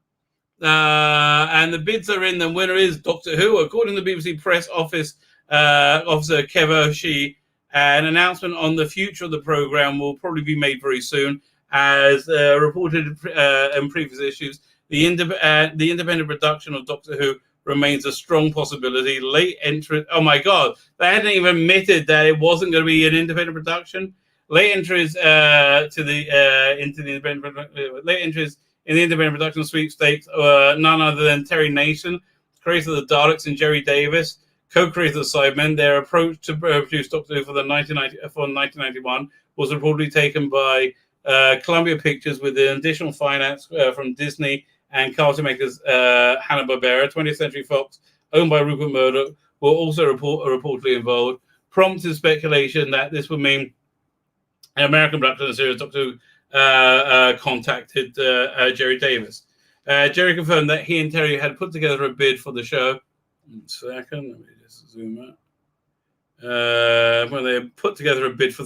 And the bids are in. The winner is Doctor Who. According to the BBC press office officer Kev O'Shea, an announcement on the future of the program will probably be made very soon. As reported in previous issues, the independent production of Doctor Who remains a strong possibility. Late entry. Oh my God, they hadn't even admitted that it wasn't going to be an independent production. Late entries into the independent production sweepstakes none other than Terry Nathan, creator of the Daleks, and Jerry Davis, co-creator of the Cybermen. Their approach to produce Doctor Who for 1991 was reportedly taken by Columbia Pictures with the additional finance from Disney and cartoon makers Hanna-Barbera. 20th Century Fox, owned by Rupert Murdoch, were also reportedly involved, prompted speculation that this would mean an American production of the series. Doctor Who contacted Jerry Davis. Jerry confirmed that he and Terry had put together a bid for the show. 1 second, let me just zoom out. When they put together a bid for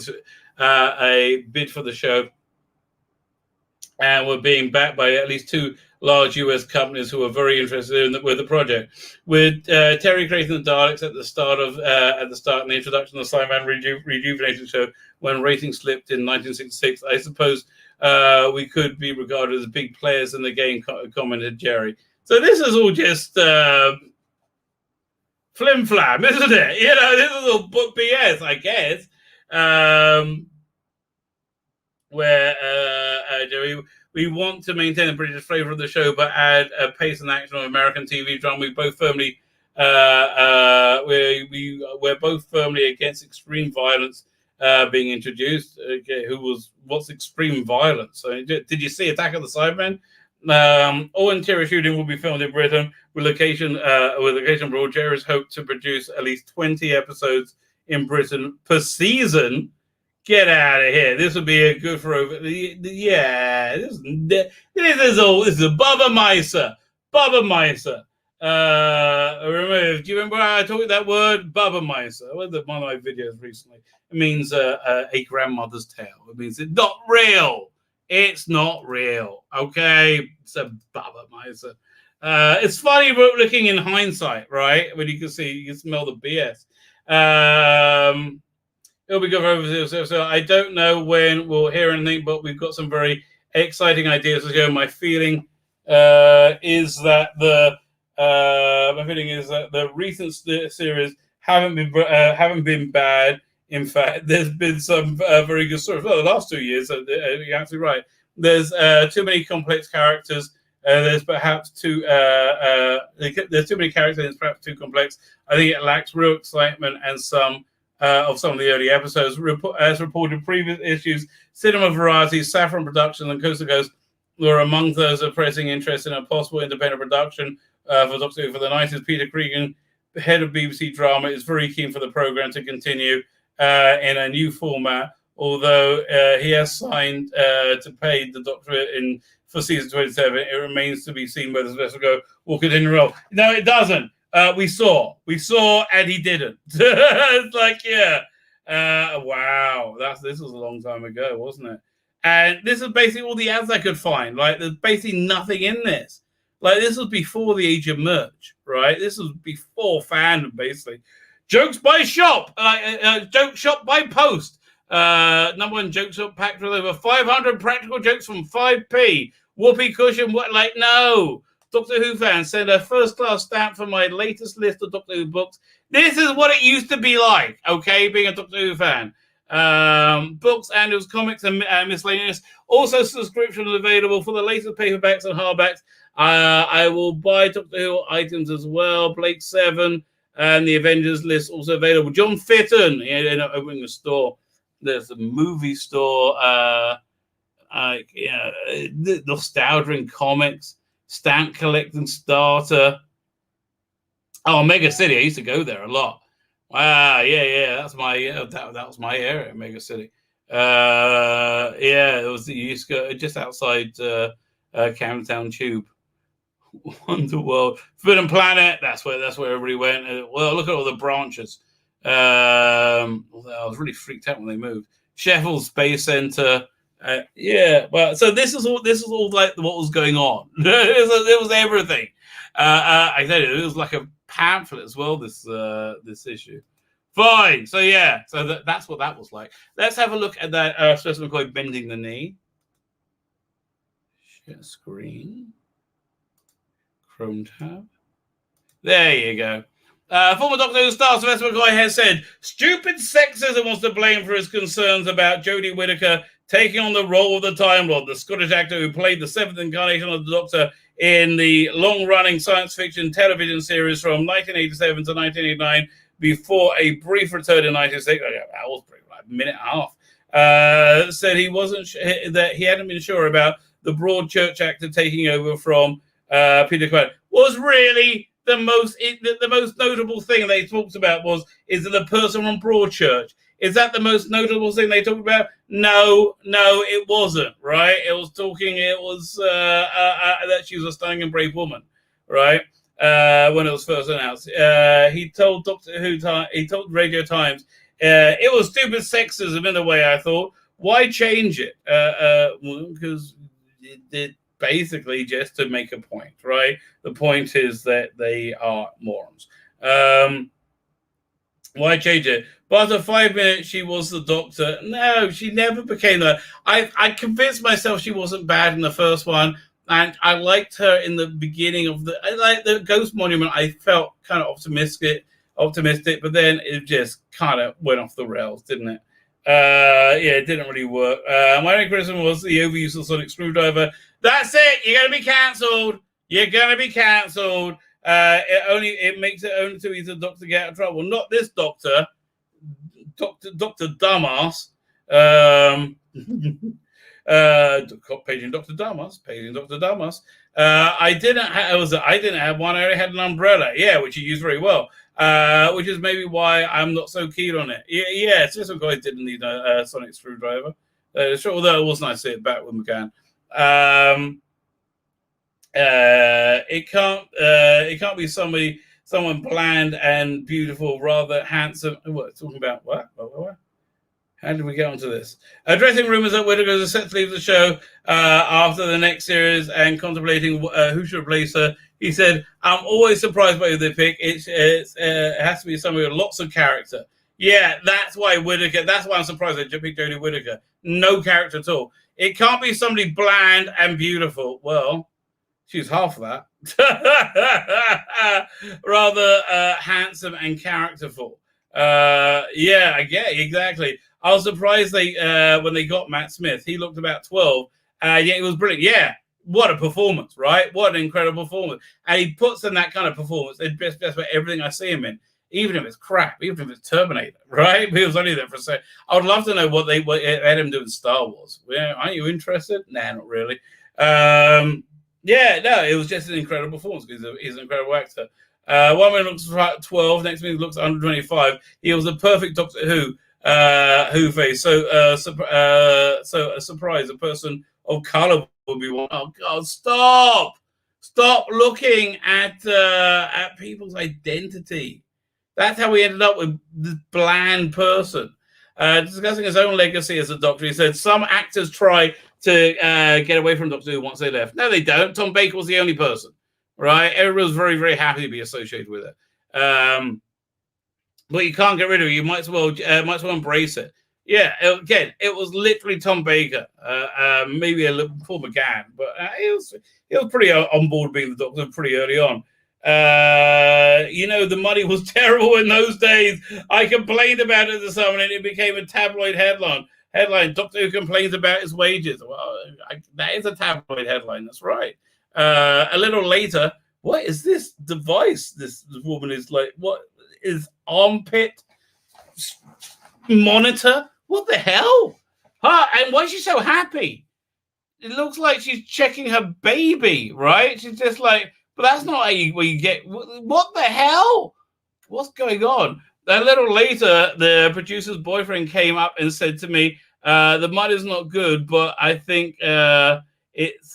the show, and were being backed by at least 2 large US companies who were very interested with the project. With Terry creating the Daleks at the start and the introduction of the Cyberman Rejuvenated show, when ratings slipped in 1966, I suppose we could be regarded as big players in the game, commented Jerry. So this is all just flim-flam, isn't it? You know, this is all BS, I guess. Jerry, we want to maintain the British flavour of the show, but add a pace and action of American TV drama. We both firmly, we're both firmly against extreme violence being introduced. Okay, what's extreme violence? So, did you see Attack of the Cybermen? All interior shooting will be filmed in Britain with location abroad. Jerry's hope to produce at least 20 episodes in Britain per season. Get out of here! This would be a good for over. Yeah, this is all. This is a Baba Meiser. Removed. Do you remember how I taught that word, Baba Meiser? I read one of my videos recently. It means a grandmother's tale. It means it's not real. It's not real. Okay, it's a Baba Meiser. It's funny looking in hindsight, right? When you can smell the BS. It'll be good for over. So I don't know when we'll hear anything, but we've got some very exciting ideas to go. My feeling is that the recent series haven't been bad. In fact, there's been some very good stories. Well, the last 2 years, you're absolutely right. There's too many complex characters. There's perhaps too there's too many characters. It's perhaps too complex. I think it lacks real excitement and some of the early episodes. As reported in previous issues, Cinema Variety, Saffron Productions, and Coast to Coast were among those expressing interest in a possible independent production for Doctor Who for the 90s. Peter Cregan, head of BBC Drama, is very keen for the programme to continue in a new format, although he has signed to pay the Doctor for season 27. It remains to be seen whether Sylvester McCoy will continue to roll. No, it doesn't. We saw, and he didn't. It's like, yeah, wow, this was a long time ago, wasn't it? And this is basically all the ads I could find. Like, there's basically nothing in this. Like, this was before the age of merch, right? This was before fandom, basically. Jokes by shop, joke shop by post. Number one joke shop packed with over 500 practical jokes from 5p. Whoopee cushion, what? Like, no. Doctor Who fans, send a first-class stamp for my latest list of Doctor Who books. This is what it used to be like, okay, being a Doctor Who fan. Books, annuals, comics, and miscellaneous. Also, subscriptions available for the latest paperbacks and hardbacks. I will buy Doctor Who items as well. Blake 7 and the Avengers list also available. John Fitton, opening a store. There's a movie store. Nostalgia in comics. Stamp collecting starter. Oh, Mega City. I used to go there a lot. Wow, yeah. That's my that was my area, Mega City. It was you used to go just outside Camden Tube. Wonderworld, Forbidden Planet. That's where everybody went. Well, look at all the branches. I was really freaked out when they moved. Sheffield Space Center. Well, so this is all like what was going on. It was everything. I tell you, it was like a pamphlet as well. This issue. Fine. So that's what that was like. Let's have a look at that. Sylvester McCoy bending the knee. Share screen. Chrome tab. There you go. Former Doctor Who star Sylvester McCoy has said stupid sexism was to blame for his concerns about Jodie Whittaker taking on the role of the Time Lord, the Scottish actor who played the seventh incarnation of the Doctor in the long-running science fiction television series from 1987 to 1989, before a brief return in 1996. That was pretty like a minute and a half. Said he wasn't that he hadn't been sure about the Broad Church actor taking over from Peter Quill. Was really the most notable thing they talked about is that the person from Broadchurch. Is that the most notable thing they talked about? No, it wasn't, right? It was that she was a stunning and brave woman, right? When it was first announced. He told Doctor Who, he told Radio Times, it was stupid sexism in a way, I thought. Why change it? Because basically just to make a point, right? The point is that they are morons. Why change it? But after 5 minutes, she was the Doctor. No, she never became that. I convinced myself she wasn't bad in the first one, and I liked her in the beginning of the Ghost Monument. I felt kind of optimistic, but then it just kind of went off the rails, didn't it? It didn't really work. My only criticism was the overuse of sonic screwdriver. That's it. You're going to be cancelled. It makes it only too easy for the Doctor to get out of trouble. Not this Doctor, Doctor Dumbass. Paging Doctor Dumbass. I didn't have one. I only had an umbrella. Yeah, which you use very well. Which is maybe why I'm not so keen on it. Yeah, Sylvester McCoy didn't need a sonic screwdriver. Sure, although it was nice to see it back when we can. It can't be someone bland and beautiful, rather handsome. What talking about? What? How did we get onto this? Addressing rumors that Whittaker is set to leave the show after the next series and contemplating who should replace her. He said, "I'm always surprised by who they pick. It has to be somebody with lots of character." Yeah, that's why Whittaker. That's why I'm surprised they picked Jodie Whittaker. No character at all. It can't be somebody bland and beautiful. Well, she's half of that. Rather handsome and characterful. I get it, exactly. I was surprised when they got Matt Smith. He looked about 12. It was brilliant. Yeah, what a performance, right? What an incredible performance. And he puts in that kind of performance. It's best for everything I see him in, even if it's crap, even if it's Terminator, right? He was only there for a second. I would love to know what had him do in Star Wars. Yeah, aren't you interested? Nah, not really. It was just an incredible performance because he's an incredible actor. One minute looks 12, next minute looks 125. He was a perfect Doctor Who face. So a surprise, a person of color would be one. Oh God, stop looking at people's identity. That's how we ended up with this bland person. Discussing his own legacy as a Doctor, he said some actors try to get away from Doctor Who once they left. No, they don't. Tom Baker was the only person, right? Everyone was very, very happy to be associated with it. But you can't get rid of it. You might as well embrace it. Yeah, again, it was literally Tom Baker, maybe a little Paul McGann, but he was pretty on board being the Doctor pretty early on. The money was terrible in those days. I complained about it this summer, and it became a tabloid headline. Doctor Who complains about his wages. Well, that is a tabloid headline. That's right. A little later, what is this device? This woman is like, what is armpit monitor? What the hell? And why is she so happy? It looks like she's checking her baby, right? She's just like, but that's not where you get. What the hell? What's going on? A little later, the producer's boyfriend came up and said to me, the mud is not good, but I think it's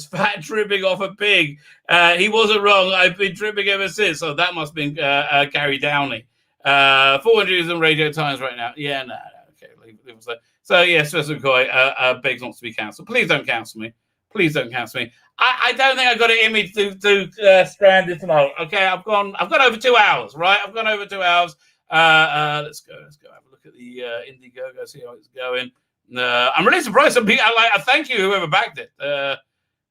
fat dripping off a pig. He wasn't wrong. I've been dripping ever since. So that must have been Gary Downey. 400 in Radio Times right now. Yeah, no. Okay, leave it. So yeah, Sylvester McCoy begs not to be cancelled. Please don't cancel me. I don't think I got it in me to do Stranded tonight. Okay, I've gone over 2 hours, right? I've gone over 2 hours. Let's go. Have a look at the IndieGoGo, see how it's going. I'm really surprised. Some people, I thank you whoever backed it.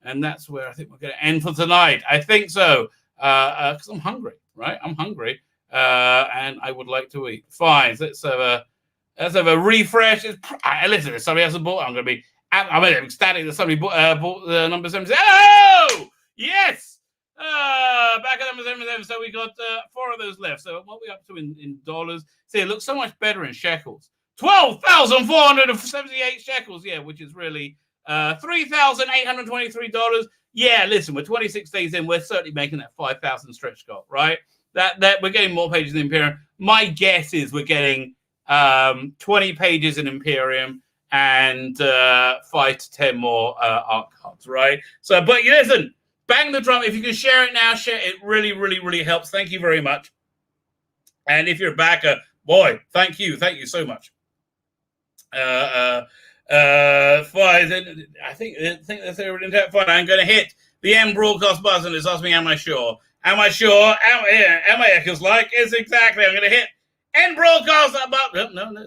And that's where I think we're going to end for tonight. I think so. Because I'm hungry, right? I'm hungry. And I would like to eat. Fine. Let's have a refresh. Listen, if somebody else has bought, I'm ecstatic that somebody bought the number 77. Oh! Yes! Back at number 77. So we got 4 of those left. So what are we up to in dollars? See, it looks so much better in shekels. 12,478 shekels. Yeah, which is really $3,823. Yeah, listen, we're 26 days in. We're certainly making that 5,000 stretch goal, right? That we're getting more pages in Imperium. My guess is we're getting 20 pages in Imperium and 5 to 10 more art cards, right? So, but listen, bang the drum. If you can share it now, share it. Really, really, really helps. Thank you very much. And if you're a backer, boy, thank you so much. Fine. I think that's everything. Fine. I'm going to hit the end broadcast button. It's asking me, am I sure? Am I sure? Am I Eccles like? It's exactly. I'm going to hit end broadcast button. No.